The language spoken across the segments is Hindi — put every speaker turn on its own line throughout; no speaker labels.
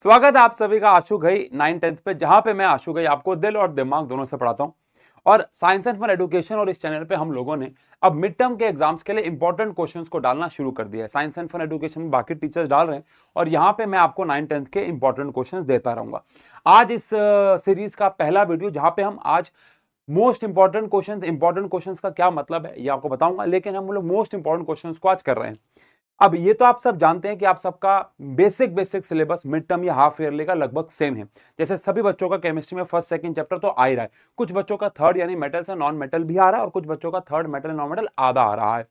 स्वागत है आप सभी का आशु घई 9th-10th पे, जहां पे मैं आशु घई आपको दिल और दिमाग दोनों से पढ़ाता हूं। और साइंस एंड फन एजुकेशन और इस चैनल पे हम लोगों ने अब मिड टर्म के एग्जाम्स के लिए इंपॉर्टेंट क्वेश्चंस को डालना शुरू कर दिया है। साइंस एंड फन एजुकेशन में बाकी टीचर्स डाल रहे हैं और यहाँ पे मैं आपको 9th-10th के इंपॉर्टेंट क्वेश्चंस देता रहूंगा। आज इस सीरीज का पहला वीडियो जहां पे हम आज मोस्ट इंपॉर्टेंट क्वेश्चंस का क्या मतलब है ये आपको बताऊंगा, लेकिन हम लोग मोस्ट इंपॉर्टेंट क्वेश्चंस को आज कर रहे हैं। अब ये तो आप सब जानते हैं कि आप सबका बेसिक सिलेबस मिड टर्म या हाफ ईयरली का लगभग सेम है। जैसे सभी बच्चों का केमिस्ट्री में फर्स्ट सेकंड चैप्टर तो आ ही रहा है, कुछ बच्चों का थर्ड यानी मेटल्स एंड नॉन मेटल भी आ रहा है और कुछ बच्चों का थर्ड मेटल नॉन मेटल आधा आ रहा है।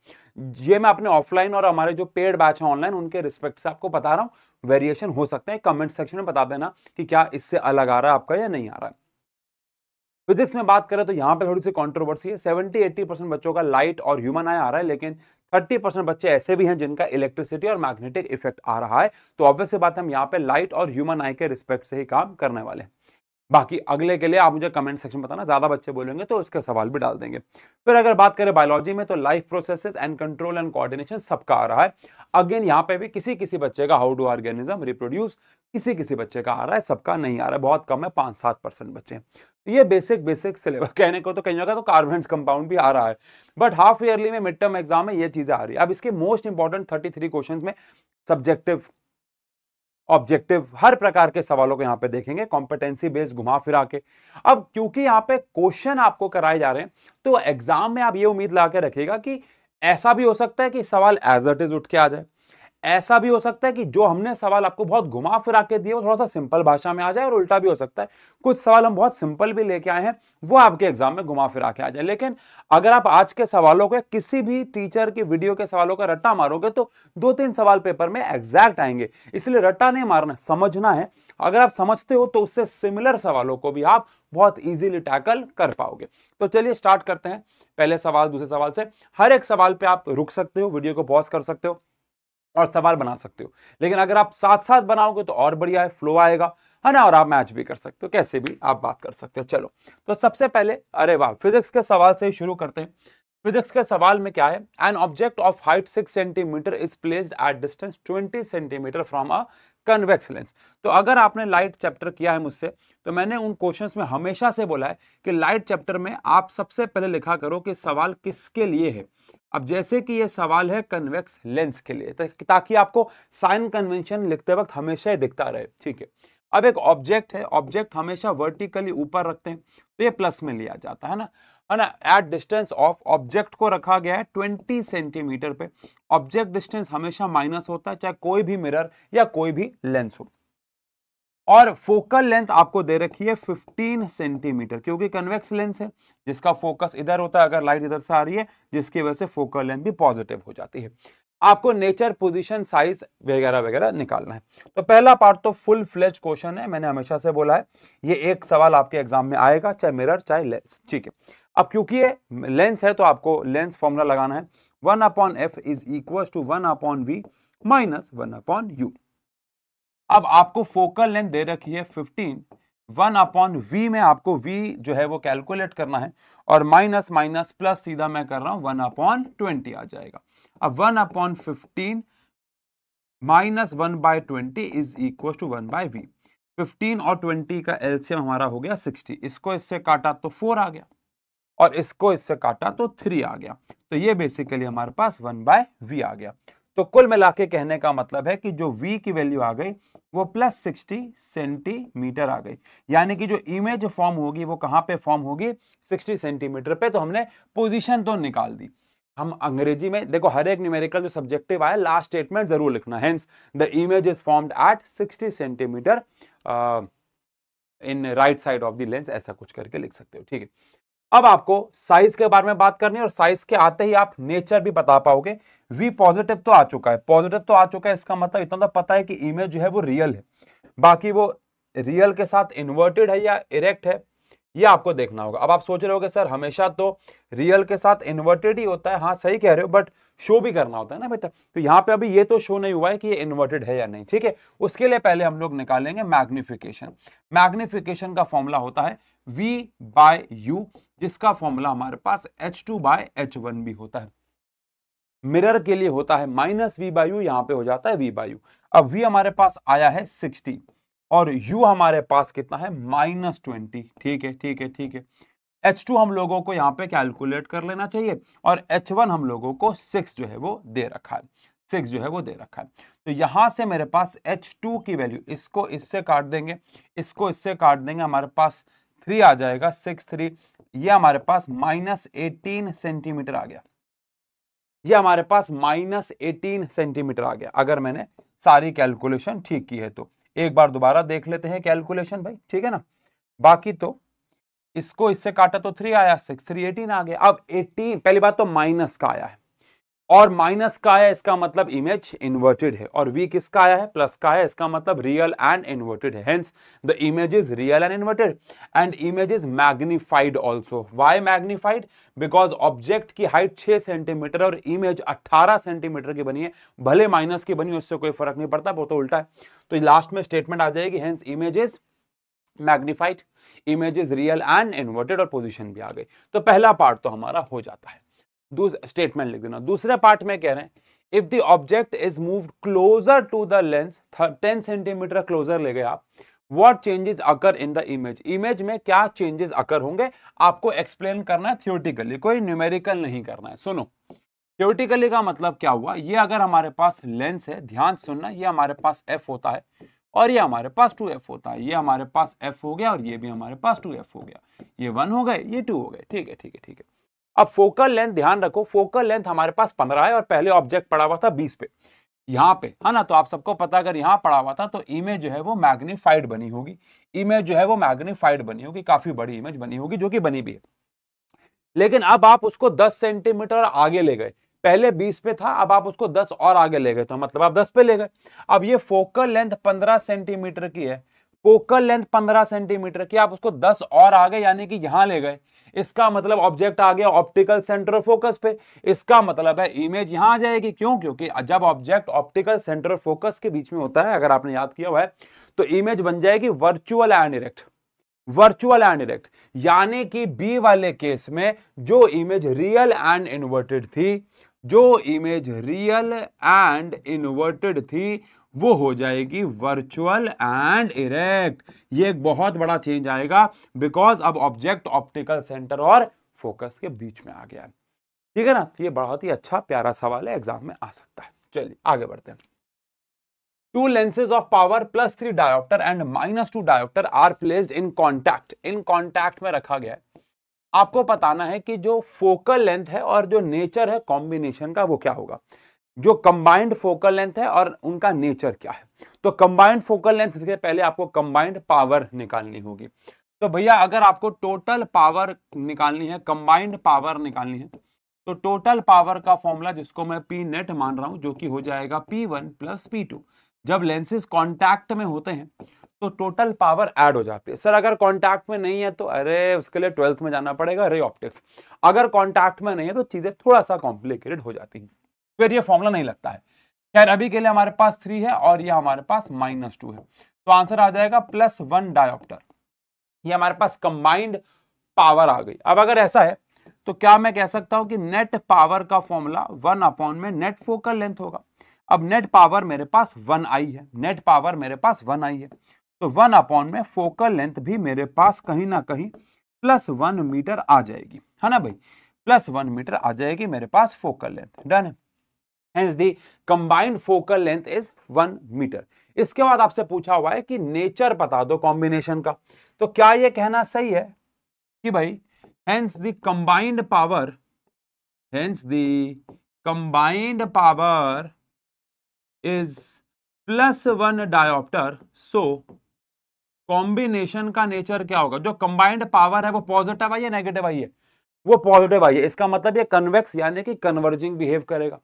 ये मैं अपने ऑफलाइन और हमारे जो पेड बैच है ऑनलाइन उनके रिस्पेक्ट से आपको बता रहा हूँ। वेरिएशन हो सकते हैं, कमेंट सेक्शन में बता देना कि क्या इससे अलग आ रहा है आपका या नहीं आ रहा है। फिजिक्स में बात करें तो यहाँ पे थोड़ी सी कंट्रोवर्सी है। 70-80% बच्चों का लाइट और ह्यूमन आई आ रहा है, लेकिन 30% बच्चे ऐसे भी हैं जिनका इलेक्ट्रिसिटी और मैग्नेटिक इफेक्ट आ रहा है। तो ऑब्वियस सी बात है, हम यहाँ पे लाइट और ह्यूमन आई के रिस्पेक्ट से ही काम करने वाले हैं। बाकी अगले के लिए आप मुझे कमेंट सेक्शन में बताना, ज्यादा बच्चे बोलेंगे तो उसके सवाल भी डाल देंगे। फिर अगर बात करें बायोलॉजी में तो life processes and control and coordination सबका आ रहा है। अगेन यहाँ पे भी किसी किसी बच्चे का हाउ डू ऑर्गेनिज्म रिप्रोड्यूस, किसी किसी बच्चे का आ रहा है, सबका नहीं आ रहा है, बहुत कम है, 5-7% बच्चे। ये बेसिक सिलेबस कहने को तो कई जगह तो कार्बन्स कंपाउंड भी आ रहा है, बट हाफ ईयरली में मिड टर्म एग्जाम में ये चीजें आ रही है। अब इसके मोस्ट इंपॉर्टेंट 33 क्वेश्चंस में सब्जेक्टिव ऑब्जेक्टिव हर प्रकार के सवालों को यहां पे देखेंगे, कॉम्पिटेंसी बेस्ड घुमा फिरा के। अब क्योंकि यहां पे क्वेश्चन आपको कराए जा रहे हैं तो एग्जाम में आप ये उम्मीद ला के रखिएगा कि ऐसा भी हो सकता है कि सवाल एज इट इज उठ के आ जाए, ऐसा भी हो सकता है कि जो हमने सवाल आपको बहुत घुमा फिरा के दिए वो थोड़ा सा सिंपल भाषा में आ जाए, और उल्टा भी हो सकता है कुछ सवाल हम बहुत सिंपल भी लेके आए हैं वो आपके एग्जाम में घुमा फिरा के आ जाए। लेकिन अगर आप आज के सवालों के किसी भी टीचर की वीडियो के सवालों का रट्टा मारोगे तो 2-3 सवाल पेपर में एग्जैक्ट आएंगे, इसलिए रट्टा नहीं मारना, समझना है। अगर आप समझते हो तो उससे सिमिलर सवालों को भी आप बहुत इजीली टैकल कर पाओगे। तो चलिए स्टार्ट करते हैं पहले सवाल दूसरे सवाल से। हर एक सवाल पे आप रुक सकते हो, वीडियो को पॉज कर सकते हो और सवाल बना सकते हो, लेकिन अगर आप साथ साथ बनाओगे तो और बढ़िया है, फ्लो आएगा, है ना, और आप मैच भी कर सकते हो, कैसे भी आप बात कर सकते हो। चलो तो सबसे पहले, अरे वाह, फिजिक्स के सवाल से ही शुरू करते हैं। फिजिक्स के सवाल में क्या है, an object of height 6 centimetre is placed at distance 20 centimetre from a convex lens. तो अगर आपने लाइट चैप्टर किया है मुझसे तो मैंने उन क्वेश्चंस में हमेशा से बोला है कि लाइट चैप्टर में आप सबसे पहले लिखा करो कि सवाल किसके लिए है। अब जैसे कि ये सवाल है कन्वेक्स लेंस के लिए, ताकि आपको साइन कन्वेंशन लिखते वक्त हमेशा ही दिखता रहे, ठीक है। अब एक ऑब्जेक्ट है, ऑब्जेक्ट हमेशा वर्टिकली ऊपर रखते हैं तो ये प्लस में लिया जाता है ना, है ना। एट डिस्टेंस ऑफ ऑब्जेक्ट को रखा गया है 20 सेंटीमीटर पे। ऑब्जेक्ट डिस्टेंस हमेशा माइनस होता है, चाहे कोई भी मिरर या कोई भी लेंस हो। और फोकल लेंथ आपको दे रखी है 15 सेंटीमीटर, क्योंकि कन्वेक्स लेंस है जिसका फोकस इधर होता है, अगर लाइट इधर से आ रही है जिसकी वजह से फोकल लेंथ भी पॉजिटिव हो जाती है। आपको नेचर, पोजीशन, साइज वगैरह वगैरह निकालना है। तो पहला पार्ट तो फुल फ्लेज क्वेश्चन है, मैंने हमेशा से बोला है ये एक सवाल आपके एग्जाम में आएगा, चाहे मिरर चाहे लेंस, ठीक है। अब क्योंकि ये लेंस है तो आपको लेंस फॉर्मूला लगाना है, 1/f is equal to 1/v minus 1/u। अब आपको फोकल लेंथ दे रखी है 15, 1/v में आपको v जो है वो कैलकुलेट करना है, और माइनस माइनस प्लस सीधा मैं कर रहा हूं 1/20 आ जाएगा। अब 1/15 minus 1/20 is equal to 1/v। 15 और 20 का एलसीएम हमारा हो गया 60, इसको इससे काटा तो 4 आ गया और इसको इससे काटा तो 3 आ गया। तो ये बेसिकली हमारे पास 1/v आ गया। तो कुल मिला के कहने का मतलब है कि जो v की वैल्यू आ गई वो प्लस 60 सेंटीमीटर आ गई, यानी कि जो इमेज फॉर्म होगी वो कहां पे फॉर्म होगी, 60 सेंटीमीटर पे। तो हमने पोजीशन तो निकाल दी। हम अंग्रेजी में देखो, हर एक न्यूमेरिकल जो सब्जेक्टिव आया लास्ट स्टेटमेंट जरूर लिखना, hence the image is formed at 60 centimetre in right side of the lens, ऐसा कुछ करके लिख सकते हो, ठीक है। अब आपको साइज के बारे में बात करनी है, और साइज के आते ही आप नेचर भी बता पाओगे। v पॉजिटिव तो आ चुका है, पॉजिटिव तो आ चुका है, इसका मतलब इतना तो पता है कि इमेज जो है वो रियल है। बाकी वो रियल के साथ इन्वर्टेड है या इरेक्ट है ये आपको देखना होगा। अब आप सोच रहे होगे सर हमेशा तो रियल के साथ इन्वर्टेड ही होता है, हाँ सही कह रहे हो, बट शो भी करना होता है ना बेटा। तो यहाँ पे अभी ये तो शो नहीं हुआ है कि ये इन्वर्टेड है या नहीं, ठीक है। उसके लिए पहले हम लोग निकालेंगे मैग्निफिकेशन। मैग्निफिकेशन का फॉर्मूला होता है v/u, जिसका फॉर्मूला हमारे पास h2/h1 भी होता है। मिरर के लिए होता है -v/u, यहां पे हो जाता है v/u। अब v हमारे पास आया है 60, और u हमारे पास कितना है -20। ठीक है, ठीक है, ठीक है। H2 हम लोगों को यहाँ पे कैलकुलेट कर लेना चाहिए और H1 हम लोगों को 6 जो है वो दे रखा है, 6 जो है वो दे रखा है। तो यहां से मेरे पास H2 की वैल्यू, इसको इससे काट देंगे, इसको इससे काट देंगे, हमारे पास 3 आ जाएगा, 6 3, ये हमारे पास -18 सेंटीमीटर आ गया। ये हमारे पास -18 सेंटीमीटर आ गया, अगर मैंने सारी कैलकुलेशन ठीक की है तो। एक बार दोबारा देख लेते हैं कैलकुलेशन भाई, ठीक है ना। बाकी तो इसको इससे काटा तो 3 आया, 6 3 18 आ गया। अब 18, पहली बात तो माइनस का आया है, और माइनस का आया इसका मतलब इमेज इन्वर्टेड है, और v किसका आया है प्लस का आया, इसका मतलब रियल एंड इन्वर्टेड है। Hence the image is real and inverted and image is magnified also. Why magnified? Because object की हाइट 6 सेंटीमीटर और इमेज 18 सेंटीमीटर की बनी है, भले माइनस की बनी, उससे कोई फर्क नहीं पड़ता, वो तो उल्टा है। तो लास्ट में स्टेटमेंट आ जाएगी, hence image is magnified, image is real and inverted, और पोजीशन भी आ गई। तो पहला पार्ट तो हमारा हो जाता है। स्टेटमेंट लिख देना। दूसरे पार्ट में कह रहे हैं if the object is moved closer to the lens, 10 centimetre closer ले गए आप, what changes occur in the image, image में क्या चेंजेस अकर होंगे, आपको एक्सप्लेन करना है थियोरेटिकली, कोई न्यूमेरिकल नहीं करना है। सुनो, थियोरेटिकली का मतलब क्या हुआ, ये अगर हमारे पास लेंस है, ध्यान सुनना, ये हमारे पास f होता है और ये हमारे पास 2f होता है, ये हमारे पास f हो गया और ये भी हमारे पास 2f हो गया, ये 1 हो गए, ये 2 हो गए, ठीक है, ठीक है, ठीक है। अब फोकल लेंथ ध्यान रखो, फोकल लेंथ हमारे पास 15 है और पहले ऑब्जेक्ट पड़ा हुआ था 20 पे, यहाँ पे है ना। तो आप सबको पता, अगर यहाँ पड़ा हुआ था तो इमेज जो है वो मैग्नीफाइड बनी होगी, इमेज जो है वो मैग्नीफाइड बनी होगी, काफी बड़ी इमेज बनी होगी, जो कि बनी भी है। लेकिन अब आप उसको 10 सेंटीमीटर आगे ले गए, पहले 20 पे था, अब आप उसको 10 और आगे ले गए, तो मतलब आप 10 पे ले गए। अब ये फोकल लेंथ 15 सेंटीमीटर की है, फोकल लेंथ 15 सेंटीमीटर की, आप उसको 10 और आगे यानी कि यहां ले गए, इसका मतलब ऑब्जेक्ट आ गया ऑप्टिकल सेंटर फोकस पे, इसका मतलब है इमेज यहां आ जाएगी। क्यों? क्योंकि जब ऑब्जेक्ट ऑप्टिकल सेंटर फोकस के बीच में होता है, अगर आपने याद किया हुआ है, तो इमेज बन जाएगी virtual and erect, virtual and erect, यानी कि बी वाले केस में जो इमेज रियल एंड इन्वर्टेड थी, जो इमेज रियल एंड इन्वर्टेड थी, वो हो जाएगी वर्चुअल एंड इरेक्ट। ये एक बहुत बड़ा चेंज आएगा, बिकॉज अब ऑब्जेक्ट ऑप्टिकल सेंटर और फोकस के बीच में आ गया है, ठीक है ना। तो ये बहुत ही अच्छा प्यारा सवाल है, एग्जाम में आ सकता है। चलिए आगे बढ़ते हैं। Two lenses of power +3 diopter and -2 diopter are placed in contact. In contact में रखा गया है। आपको बताना है कि जो फोकल लेंथ है और जो नेचर है कॉम्बिनेशन का, वो क्या होगा, जो कंबाइंड फोकल लेंथ है और उनका नेचर क्या है। तो कंबाइंड फोकल लेंथ के पहले आपको कंबाइंड पावर निकालनी होगी। तो भैया अगर आपको टोटल पावर निकालनी है, कंबाइंड पावर निकालनी है, तो टोटल पावर का फॉर्मूला, जिसको मैं पी नेट मान रहा हूं, जो कि हो जाएगा P1 + P2। जब लेंसेज कांटेक्ट में होते हैं तो टोटल पावर ऐड हो जाती है। सर अगर कांटेक्ट में नहीं है तो अरे उसके लिए 12th में जाना पड़ेगा, रे ऑप्टिक्स। अगर कांटेक्ट में नहीं है तो चीजें थोड़ा सा कॉम्प्लिकेटेड हो जाती हैं, फिर ये फॉर्मूला नहीं लगता है। खैर अभी के लिए हमारे पास 3 है और ये हमारे पास -2 है, तो आंसर आ जाएगा +1 डायोप्टर। ये हमारे पास कंबाइंड पावर आ गई। अब अगर ऐसा है तो क्या मैं कह सकता हूं कि नेट पावर का फॉर्मूला 1 में नेट फोकल लेंथ होगा। अब नेट पावर मेरे पास 1i है, नेट पावर मेरे पास 1i है, तो 1 में फोकल लेंथ भी मेरे पास कहीं ना कहीं +1 मीटर आ जाएगी, है ना भाई, +1 मीटर आ जाएगी मेरे पास फोकल लेंथ। डन है। Hence the combined focal length is 1 metre. इसके बाद आपसे पूछा हुआ है कि नेचर बता दो कॉम्बिनेशन का, तो क्या यह कहना सही है कि भाई hence the combined power is +1 dioptre, so combination का नेचर क्या होगा, जो कंबाइंड पावर है वो पॉजिटिव आई है नेगेटिव आई है, वो पॉजिटिव आई है, इसका मतलब ये कन्वेक्स यानी कि कन्वर्जिंग बिहेव करेगा।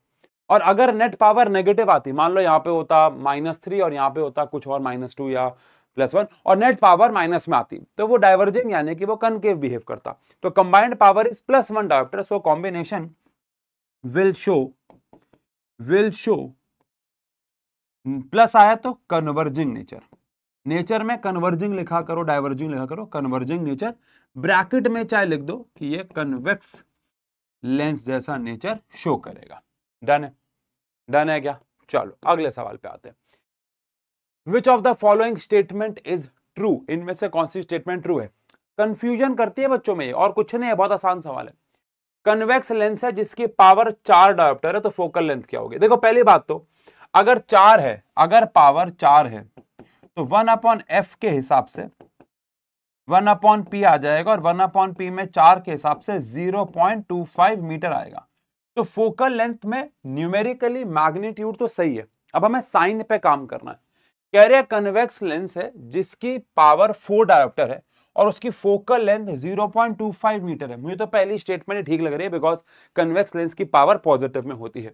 और अगर नेट पावर नेगेटिव आती, मान लो यहाँ पे होता -3 और यहाँ पे होता कुछ और -2 या +1, और नेट पावर माइनस में आती, तो वो डाइवर्जिंग यानी कि वो कनकेव बिहेव करता। तो combined power is +1 dioptre, so combination will show plus आया तो कन्वर्जिंग नेचर, नेचर में कन्वर्जिंग लिखा करो, डाइवर्जिंग लिखा करो, कन्वर्जिंग नेचर, ब्रैकेट में चाहे लिख दो कि ये कन्वेक्स लेंस जैसा नेचर शो करेगा। डन है, डन है क्या? चलो अगले सवाल पे आते हैं। Which of the following statement is true, इनमें से कौन सी स्टेटमेंट ट्रू है। कंफ्यूजन करती है बच्चों में, और कुछ नहीं है, बहुत आसान सवाल है। कन्वेक्स लेंस है जिसकी पावर 4 डायोप्टर है, तो फोकल लेंथ क्या होगी। देखो पहली बात तो अगर 4 है, अगर पावर 4 है तो 1/f के हिसाब से 1/p आ जाएगा, और 1/p में 4 के हिसाब से 0.25 मीटर आएगा। तो फोकल लेंथ में न्यूमेरिकली मैग्नीट्यूड तो सही है, अब हमें साइन पे काम करना है। कह रहे हैं कन्वेक्स लेंस है जिसकी पावर 4 डायोप्टर है और उसकी फोकल लेंथ 0.25 मीटर है। मुझे तो पहली स्टेटमेंट ठीक लग रही है, बिकॉज कन्वेक्स लेंस की पावर पॉजिटिव में होती है।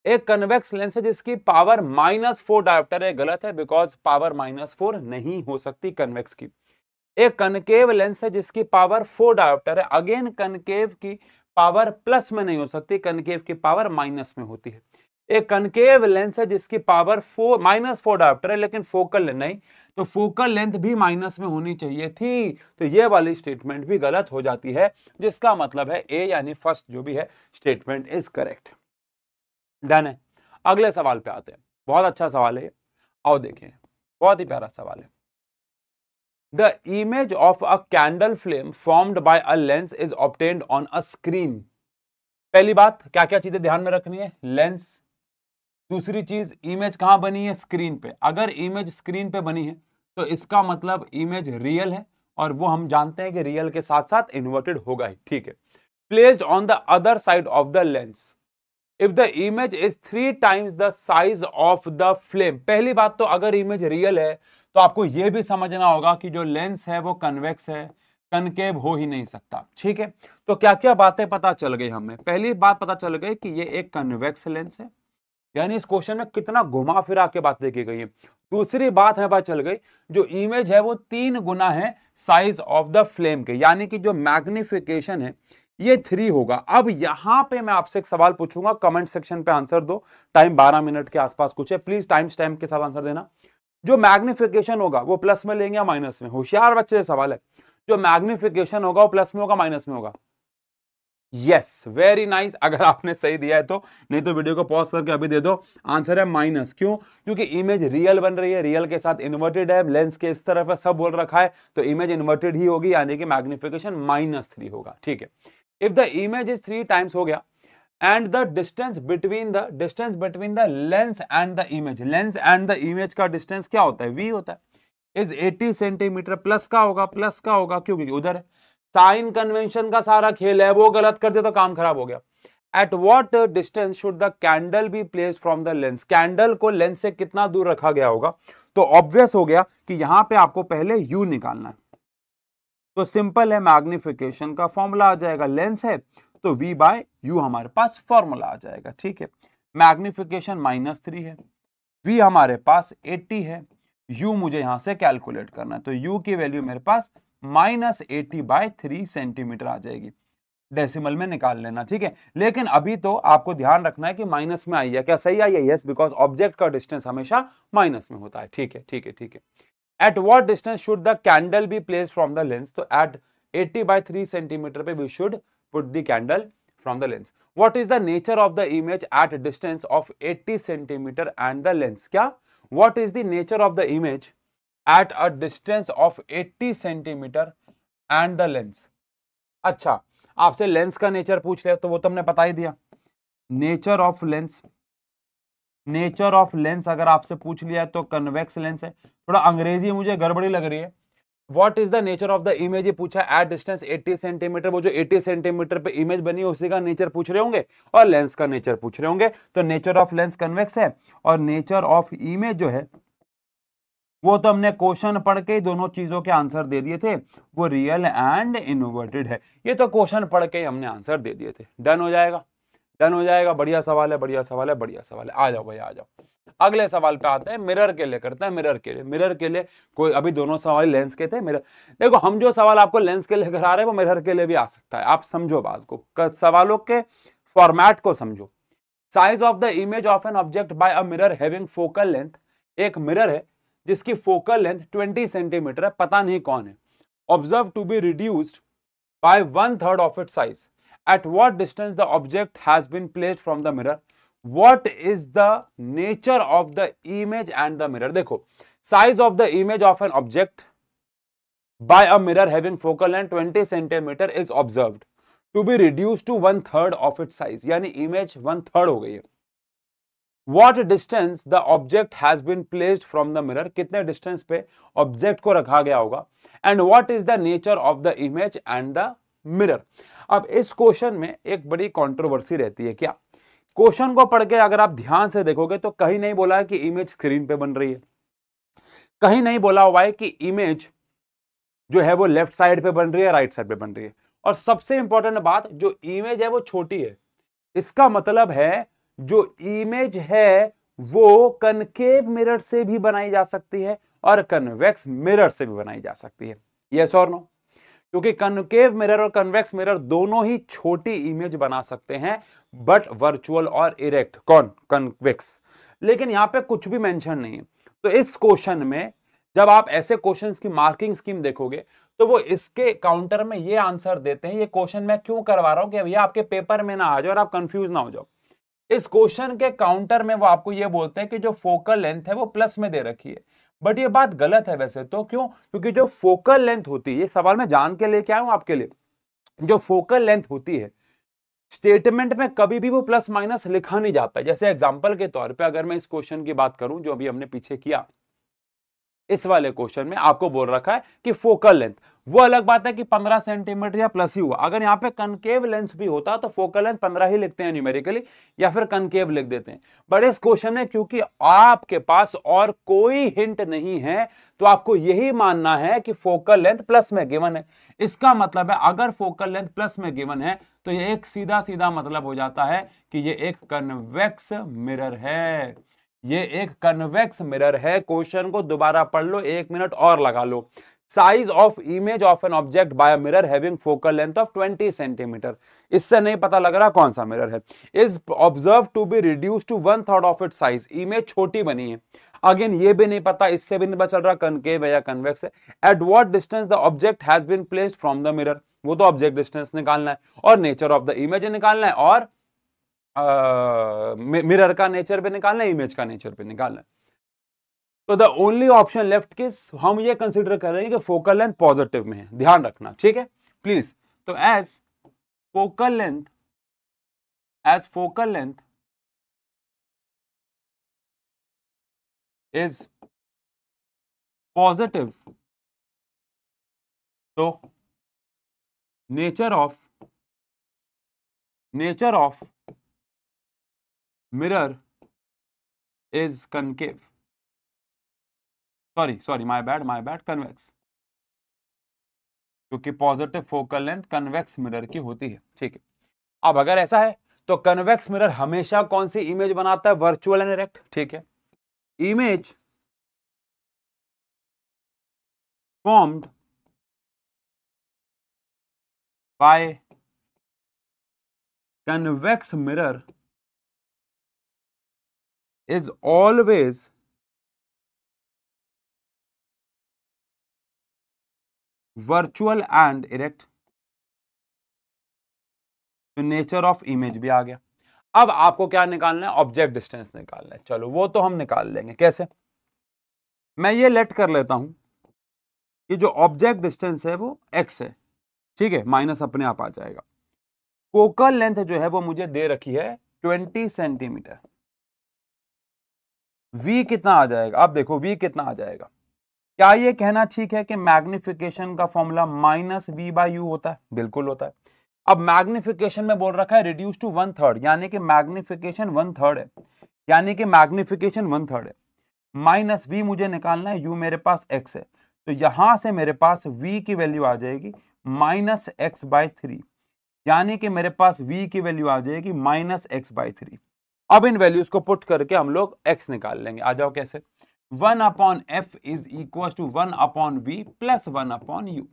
एक कन्वेक्स लेंस है जिसकी पावर -4 डायोप्टर है, गलत है, बिकॉज पावर -4 नहीं हो सकती कन्वेक्स की। एक कनकेव लेंस है जिसकी पावर 4 डायोप्टर है, अगेन कनकेव की पावर प्लस में नहीं हो सकती, कनकेव की पावर माइनस में होती है। एक कनकेव लेंस है जिसकी पावर -4 डायोप्टर है, लेकिन फोकल नहीं, तो फोकल लेंथ भी माइनस में होनी चाहिए थी, तो ये वाली स्टेटमेंट भी गलत हो जाती है, जिसका मतलब है ए यानी फर्स्ट जो भी है स्टेटमेंट इज करेक्ट। डन है। अगले सवाल पे आते हैं, बहुत अच्छा सवाल है, आओ देखें, बहुत ही प्यारा सवाल है। The image of a candle flame formed by a lens is obtained on a screen. पहली बात क्या क्या चीजें ध्यान में रखनी है, लेंस, दूसरी चीज इमेज कहां बनी है, स्क्रीन पे। अगर इमेज स्क्रीन पे बनी है तो इसका मतलब इमेज रियल है, और वो हम जानते हैं कि रियल के साथ साथ इन्वर्टेड होगा ही, ठीक है। Placed on the other side of the lens if the image is 3 times the size of the flame. पहली बात तो अगर इमेज रियल है तो आपको यह भी समझना होगा कि जो लेंस है वो कन्वेक्स है, कनकेव हो ही नहीं सकता, ठीक है। तो क्या क्या बातें पता चल गई हमें। पहली बात पता चल गई कि ये एक कन्वेक्स लेंस है, यानी इस क्वेश्चन में कितना घुमा फिरा के बातें की गई है। दूसरी बात है पता चल गई जो इमेज है वो 3 गुना है साइज ऑफ द फ्लेम के, यानी कि जो मैग्निफिकेशन है ये 3 होगा। अब यहां पे मैं आपसे एक सवाल पूछूंगा, कमेंट सेक्शन पे आंसर दो। टाइम 12 मिनट के आसपास कुछ है, प्लीज टाइम स्टैम्प के साथ आंसर देना। जो मैग्निफिकेशन होगा वो प्लस में लेंगे या माइनस में, होशियार बच्चे से सवाल है। जो मैग्निफिकेशन होगा वो प्लस में होगा माइनस में होगा, यस वेरी नाइस। अगर आपने सही दिया है तो, नहीं तो वीडियो को पॉज करके अभी दे दो। आंसर है माइनस, क्यों, क्योंकि इमेज रियल बन रही है, रियल के साथ इन्वर्टेड है, लेंस के इस तरफ है, सब बोल रखा है, तो इमेज इन्वर्टेड ही होगी, यानी कि मैग्निफिकेशन -3 होगा, ठीक है। If the image is 3 times हो गया, and the distance between the lens and the image, lens and the image का distance क्या होता है, v होता है, is 80 सेंटीमीटर। प्लस का होगा क्योंकि उधर है। साइन कन्वेंशन का सारा खेल है, वो गलत कर दे तो काम खराब हो गया। At what distance should the candle be placed from the lens, candle को लेंस से कितना दूर रखा गया होगा। तो ऑब्वियस हो गया कि यहां पे आपको पहले u निकालना है, तो सिंपल है, मैग्निफिकेशन का फॉर्मूला आ जाएगा, लेंस है तो v/u हमारे पास फॉर्मूला आ जाएगा, ठीक है। मैग्निफिकेशन -3 है, v हमारे पास 80 है, u मुझे यहां से कैलकुलेट करना है, तो u की वैल्यू मेरे पास -80/3 सेंटीमीटर आ जाएगी। डेसिमल में निकाल लेना, ठीक है। लेकिन अभी तो आपको ध्यान रखना है कि माइनस में आई है, क्या सही आई है, यस, बिकॉज ऑब्जेक्ट का डिस्टेंस हमेशा माइनस में होता है, ठीक है, ठीक है, ठीक है। At what distance should the candle be placed from the lens? तो at 80/3 सेंटीमीटर पे we should put the candle from the lens. What is the nature of the image at distance of 80 centimeter and the lens? क्या? What is the nature of the image at a distance of 80 centimeter and the lens? अच्छा, आपसे लेंस का नेचर पूछ लिया तो वो तो हमने बता ही दिया। Nature of lens, nature of lens अगर आपसे पूछ लिया है तो कन्वेक्स लेंस है। थोड़ा अंग्रेजी मुझे गड़बड़ी लग रही है। What is the nature of the image, ये पूछा एट डिस्टेंस 80 सेंटीमीटर, वो जो 80 सेंटीमीटर पे इमेज बनी है उसी का नेचर पूछ रहे होंगे, और लेंस का नेचर पूछ रहे होंगे। तो नेचर ऑफ लेंस कन्वेक्स है, और नेचर ऑफ इमेज जो है वो तो हमने क्वेश्चन पढ़ के दोनों चीजों के आंसर दे दिए थे, वो रियल एंड इन्वर्टेड है। ये तो क्वेश्चन पढ़ के हमने आंसर दे दिए थे। डन हो जाएगा, डन हो जाएगा। बढ़िया सवाल है, बढ़िया सवाल है, बढ़िया सवाल है। आ जाओ भाई, आ जाओ। अगले सवाल पे आते हैं, मिरर के लिए करते हैं। मिरर के लिए कोई, अभी दोनों सवाल लेंस के थे। मिरर, देखो हम जो सवाल आपको लेंस के लिए करा रहे हैं वो मिरर के लिए भी आ सकता है। आप समझो बात को, सवालों के फॉर्मेट को समझो। Size of the image of an object by a mirror having focal length, एक मिरर है जिसकी फोकल लेंथ 20 सेंटीमीटर है, पता नहीं कौन है। Observe to be reduced by 1/3 of its size. At what distance the object has been placed from the mirror? What is the nature of the image and the mirror. देखो, size of the image of an object by a mirror having focal length 20 centimetre is observed to be reduce to 1/3 of its size, यानी इमेज 1/3 हो गई है। What distance the object has been placed from the mirror, कितने डिस्टेंस पे ऑब्जेक्ट को रखा गया होगा, and what is the nature of the image and the mirror. अब इस क्वेश्चन में एक बड़ी कंट्रोवर्सी रहती है। क्या क्वेश्चन को पढ़ के अगर आप ध्यान से देखोगे तो कहीं नहीं बोला है कि इमेज स्क्रीन पे बन रही है, कहीं नहीं बोला हुआ है कि इमेज जो है वो लेफ्ट साइड पे बन रही है, राइट साइड पे बन रही है, और सबसे इंपॉर्टेंट बात, जो इमेज है वो छोटी है। इसका मतलब है जो इमेज है वो कनकेव मिरर से भी बनाई जा सकती है और कन्वेक्स मिरर से भी बनाई जा सकती है। यस और नो? क्योंकि कनकेव मिरर और कन्वेक्स मिरर दोनों ही छोटी इमेज बना सकते हैं, बट वर्चुअल और इरेक्ट कौन? कन्वेक्स। लेकिन यहां पे कुछ भी मेंशन नहीं है। तो इस क्वेश्चन में जब आप ऐसे क्वेश्चंस की मार्किंग स्कीम देखोगे तो वो इसके काउंटर में ये आंसर देते हैं। ये क्वेश्चन मैं क्यों करवा रहा हूं कि भैया आपके पेपर में ना आ जाए और आप कंफ्यूज ना हो जाओ। इस क्वेश्चन के काउंटर में वो आपको ये बोलते हैं कि जो फोकल लेंथ है वो प्लस में दे रखी है, बट ये बात गलत है वैसे तो। क्यों? क्योंकि जो फोकल लेंथ होती है, ये सवाल मैं जान के लेके आया हूं आपके लिए, जो फोकल लेंथ होती है स्टेटमेंट में कभी भी वो प्लस माइनस लिखा नहीं जाता। जैसे एग्जांपल के तौर पे अगर मैं इस क्वेश्चन की बात करूं जो अभी हमने पीछे किया, इस वाले क्वेश्चन में आपको बोल रखा है कि फोकल लेंथ, वो अलग बात है कि 15 सेंटीमीटर या प्लस ही हुआ। अगर यहाँ पे कनकेव लेंस भी होता तो फोकल लेंथ 15 ही लिखते हैं न्यूमेरिकली, या फिर कनकेव लिख देते हैं। बट इस क्वेश्चन में क्योंकि आपके पास और कोई हिंट नहीं है तो आपको यही मानना है कि फोकल लेंथ प्लस में गिवन है। इसका मतलब है अगर फोकल लेंथ प्लस में गिवन है तो ये एक सीधा सीधा मतलब हो जाता है कि ये एक कन्वेक्स मिरर है। ये एक कन्वेक्स मिरर है। क्वेश्चन को दोबारा पढ़ लो, 1 मिनट और लगा लो। Size of image of an object by a mirror having focal length of 20 centimetre, इससे नहीं पता लग रहा कौन सा मिरर है, is observe to be reduce to 1/3 of its size. Image छोटी बनी है। अगेन ये भी नहीं पता, इससे भी नहीं पता चल रहा कनकेव है या कन्वेक्स है। At what distance the object has been placed from the mirror, वो तो ऑब्जेक्ट डिस्टेंस निकालना है, और नेचर ऑफ द इमेज निकालना है, और मिरर का नेचर भी निकालना है, इमेज का नेचर भी निकालना है। तो द ओनली ऑप्शन लेफ्ट किस, हम ये कंसीडर कर रहे हैं कि फोकल लेंथ पॉजिटिव में है, ध्यान रखना, ठीक है प्लीज। तो as focal length is positive, तो nature of mirror is concave, sorry my bad convex, क्योंकि positive focal length convex mirror की होती है, ठीक है। अब अगर ऐसा है तो कन्वेक्स मिरर हमेशा कौन सी इमेज बनाता है? वर्चुअल एंड इरेक्ट, ठीक है। Image formed by convex mirror is always virtual and erect। तो नेचर ऑफ इमेज भी आ गया। अब आपको क्या निकालना है? ऑब्जेक्ट डिस्टेंस निकालना है। चलो वो तो हम निकाल लेंगे। कैसे? मैं ये लेट कर लेता हूं कि जो ऑब्जेक्ट डिस्टेंस है वो x है, ठीक है, माइनस अपने आप आ जाएगा। फोकल लेंथ जो है वो मुझे दे रखी है 20 सेंटीमीटर। v कितना आ जाएगा? अब देखो v कितना आ जाएगा। क्या ये कहना ठीक है कि मैग्निफिकेशन का फॉर्मूला -v/u होता है? बिल्कुल होता है। अब मैग्निफिकेशन में बोल रखा है रिड्यूस टू 1/3, यानी कि मैग्निफिकेशन 1/3 है, यानी कि मैग्निफिकेशन 1/3 है। माइनस v मुझे निकालना है, u मेरे पास x है, तो यहां से मेरे पास v की वैल्यू आ जाएगी -x/3, यानी कि मेरे पास v की वैल्यू आ जाएगी -x/3। अब इन वैल्यूज को पुट करके हम लोग x निकाल लेंगे। आ जाओ कैसे? 1/f is equal to 1/v plus 1/u।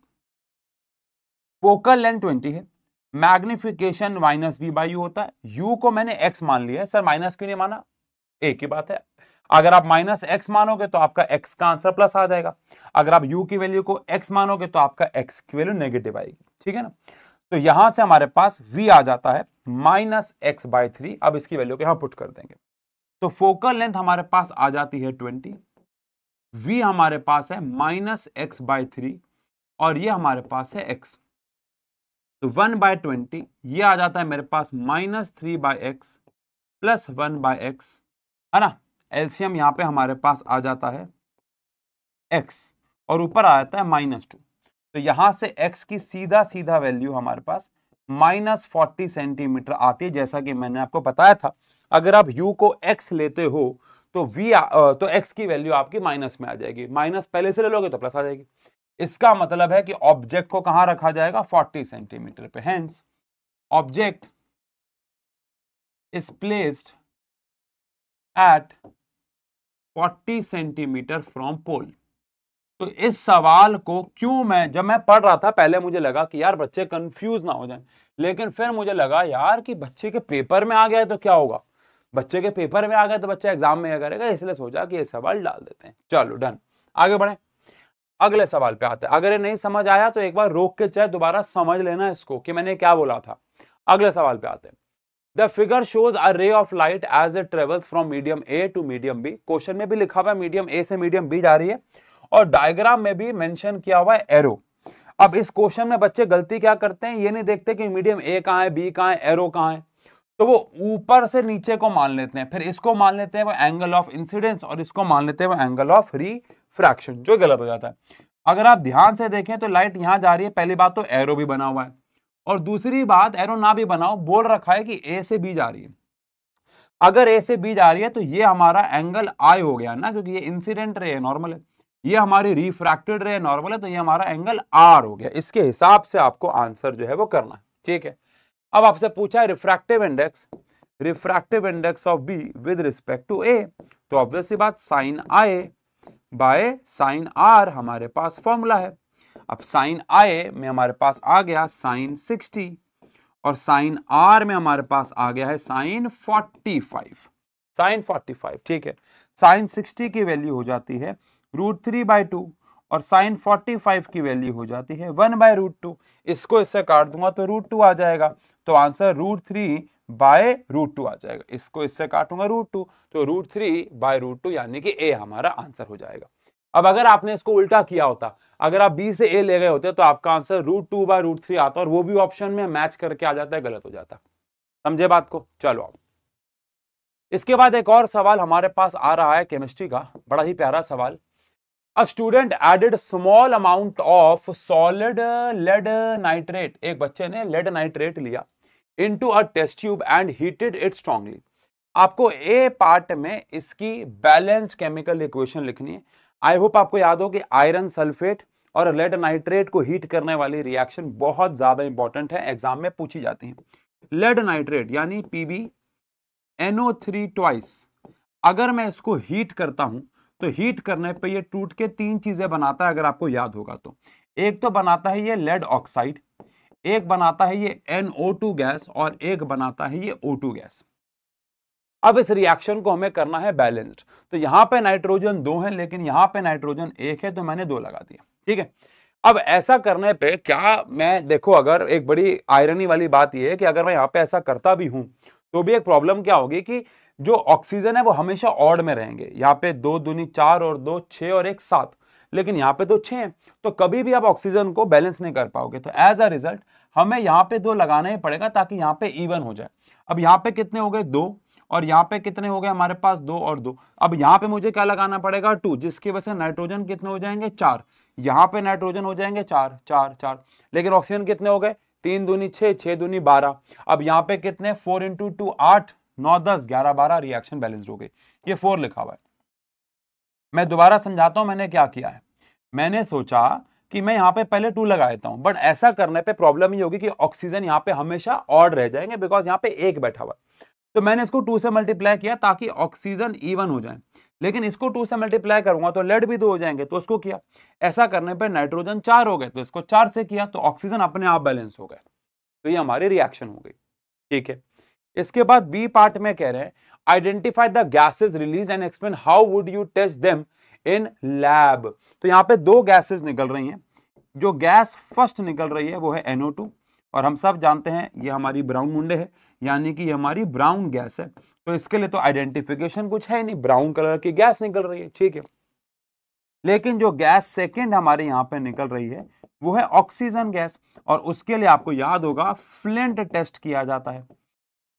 Focal length 20 है, मैग्निफिकेशन -v/u होता है, u को मैंने x मान लिया है। सर माइनस क्यों नहीं माना? एक ही बात है, अगर आप -x मानोगे तो आपका x का आंसर प्लस आ जाएगा, अगर आप u की वैल्यू को x मानोगे तो आपका x की वैल्यू नेगेटिव आएगी, ठीक है ना। तो यहां से हमारे पास v आ जाता है -x/3। अब इसकी वैल्यू को यहां पुट कर देंगे तो फोकल लेंथ हमारे पास आ जाती है 20, v हमारे पास है -x/3 और ये हमारे पास है x। तो 1/20 ये आ जाता है मेरे पास -3/x प्लस 1/x, है ना। एलसीएम यहां पे हमारे पास आ जाता है x और ऊपर आ जाता है -2। तो यहां से x की सीधा सीधा वैल्यू हमारे पास -40 सेंटीमीटर आती है। जैसा कि मैंने आपको बताया था, अगर आप u को x लेते हो तो तो x की वैल्यू आपकी माइनस में आ जाएगी। माइनस पहले से ले लोगे तो प्लस आ जाएगी। इसका मतलब है कि ऑब्जेक्ट को कहां रखा जाएगा, 40 सेंटीमीटर पे। Hence object is placed at 40 centimetre from pole. तो इस सवाल को जब मैं पढ़ रहा था पहले मुझे लगा कि यार बच्चे कंफ्यूज ना हो जाएं, लेकिन फिर मुझे लगा यार कि बच्चे के पेपर में आ गया तो क्या होगा, बच्चे के पेपर में आ गया तो बच्चा एग्जाम में क्या करेगा, इसलिए सोचा कि ये सवाल डाल देते हैं। चलो डन, आगे बढ़े, अगले सवाल पे आते हैं। अगर ये नहीं समझ आया तो एक बार रोक के चाहे दोबारा समझ लेना इसको कि मैंने क्या बोला था। अगले सवाल पे आते हैं। The figure shows a ray of light as it travels from medium A to medium B। Question में भी लिखा हुआ है मीडियम A से मीडियम B जा रही है और डायग्राम में भी मेंशन किया हुआ है एरो। अब इस क्वेश्चन में बच्चे गलती क्या करते हैं, ये नहीं देखते कि मीडियम A कहां है, B कहां है, एरो कहां है, तो वो ऊपर से नीचे को मान लेते हैं, फिर इसको मान लेते हैं वो एंगल ऑफ इंसिडेंस और इसको मान लेते हैं वो एंगल ऑफ रिफ्रैक्शन, जो गलत हो जाता है। अगर आप ध्यान से देखें तो लाइट यहां जा रही है, पहली बात तो एरो भी बना हुआ है, और दूसरी बात एरो ना भी बनाओ, बोल रखा है कि ए से बी जा रही है। अगर ए से बी जा रही है तो ये हमारा एंगल आई हो गया ना, क्योंकि ये इंसिडेंट रे है, नॉर्मल है, ये हमारी रिफ्रैक्टेड रे नॉर्मल है, तो ये हमारा एंगल आर हो गया। इसके हिसाब से आपको आंसर जो है वो करना है, ठीक है। अब आपसे पूछा है refractive index of B with respect to A, तो ऑब्वियसली बात sine i by sine r हमारे पास फॉर्मूला है। अब साइन आई में हमारे पास आ गया साइन 60 और साइन आर में हमारे पास आ गया है साइन 45, ठीक है। साइन 60 की वैल्यू हो जाती है √3/2 और साइन 45 की वैल्यू हो जाती है 1/√2। इसको इससे काट दूंगा तो √2 आ जाएगा, तो आंसर √3/√2 आ जाएगा। इसको इससे काटूंगा √2 तो √3/√2 यानी कि ए हमारा आंसर हो जाएगा। अब अगर आपने इसको उल्टा किया होता, अगर आप बी से ए ले गए होते तो आपका आंसर √2/√3 आता और वो भी ऑप्शन में मैच करके आ जाता है, गलत हो जाता। समझे बात को? चलो अब इसके बाद एक और सवाल हमारे पास आ रहा है केमिस्ट्री का, बड़ा ही प्यारा सवाल। A student added small amount of solid lead nitrate, एक बच्चे ने लेड नाइट्रेट लिया into a test tube and heated it strongly. आपको ए पार्ट में इसकी बैलेंस्ड केमिकल इक्वेशन लिखनी है। आई होप आपको याद हो कि आयरन सल्फेट और लेड नाइट्रेट को हीट करने वाली रिएक्शन बहुत ज्यादा इंपॉर्टेंट है, एग्जाम में पूछी जाती है। लेड नाइट्रेट यानी PbNO3 ट्वाइस, अगर मैं इसको हीट करता हूं तो हीट करने पे ये टूट के 3 चीजें बनाता है, अगर आपको याद होगा तो। एक तो बनाता है ये लेड ऑक्साइड, एक बनाता है ये NO2 गैस और एक बनाता है ये O2 गैस। अब इस रिएक्शन को हमें करना है बैलेंस्ड, तो यहां पे नाइट्रोजन 2 है लेकिन यहां पे नाइट्रोजन 1 है, तो मैंने 2 लगा दिया, ठीक है। अब ऐसा करने पे क्या, मैं देखो अगर एक बड़ी आयरनी वाली बात यह है कि अगर मैं यहाँ पे ऐसा करता भी हूं तो भी एक प्रॉब्लम क्या होगी कि जो ऑक्सीजन है वो हमेशा ऑड में रहेंगे। यहाँ पे 2 दूनी 4 और 2 6 और 1 7, लेकिन यहाँ पे तो 6 है, तो कभी भी आप ऑक्सीजन को बैलेंस नहीं कर पाओगे। तो एज अ रिजल्ट हमें यहाँ पे 2 लगाना ही पड़ेगा ताकि यहाँ पे इवन हो जाए। अब यहाँ पे कितने हो गए 2 और यहाँ पे कितने हो गए हमारे पास 2 और 2। अब यहाँ पे मुझे क्या लगाना पड़ेगा 2, जिसकी वजह से नाइट्रोजन कितने हो जाएंगे 4, यहाँ पे नाइट्रोजन हो जाएंगे 4 4 4, लेकिन ऑक्सीजन कितने हो गए 3 दूनी 6 6 दूनी 12। अब यहाँ पे कितने 4 × 2 8 9 10 11 12, रिएक्शन बैलेंस हो गई। ये 4 लिखा हुआ है। मैं दोबारा समझाता हूं मैंने क्या किया है। मैंने सोचा कि मैं यहाँ पे पहले 2 लगा देता हूं, बट ऐसा करने पे प्रॉब्लम ये होगी कि ऑक्सीजन यहाँ पे हमेशा ऑड रह जाएंगे, बिकॉज यहाँ पे 1 बैठा हुआ है। तो मैंने इसको 2 से मल्टीप्लाई किया ताकि ऑक्सीजन इवन हो जाए, लेकिन इसको 2 से मल्टीप्लाई करूंगा तो लेड भी 2 हो जाएंगे, तो उसको किया। ऐसा करने पर नाइट्रोजन 4 हो गए, तो इसको 4 से किया तो ऑक्सीजन अपने आप बैलेंस हो गए। तो ये हमारी रिएक्शन हो गई, ठीक है। इसके बाद बी पार्ट में कह रहे हैं identify the gases release and explain how would you test them in lab. तो यहाँ पे 2 गैसेस निकल रही हैं। जो गैस फर्स्ट निकल रही है वो है NO2 और हम सब जानते हैं ये हमारी ब्राउन मुंडे है, यानी कि ये हमारी ब्राउन गैस है। तो इसके लिए तो आइडेंटिफिकेशन कुछ है नहीं, ब्राउन कलर की गैस निकल रही है, ठीक है। लेकिन जो गैस सेकेंड हमारे यहाँ पे निकल रही है वो है ऑक्सीजन गैस, और उसके लिए आपको याद होगा फ्लिंट टेस्ट किया जाता है।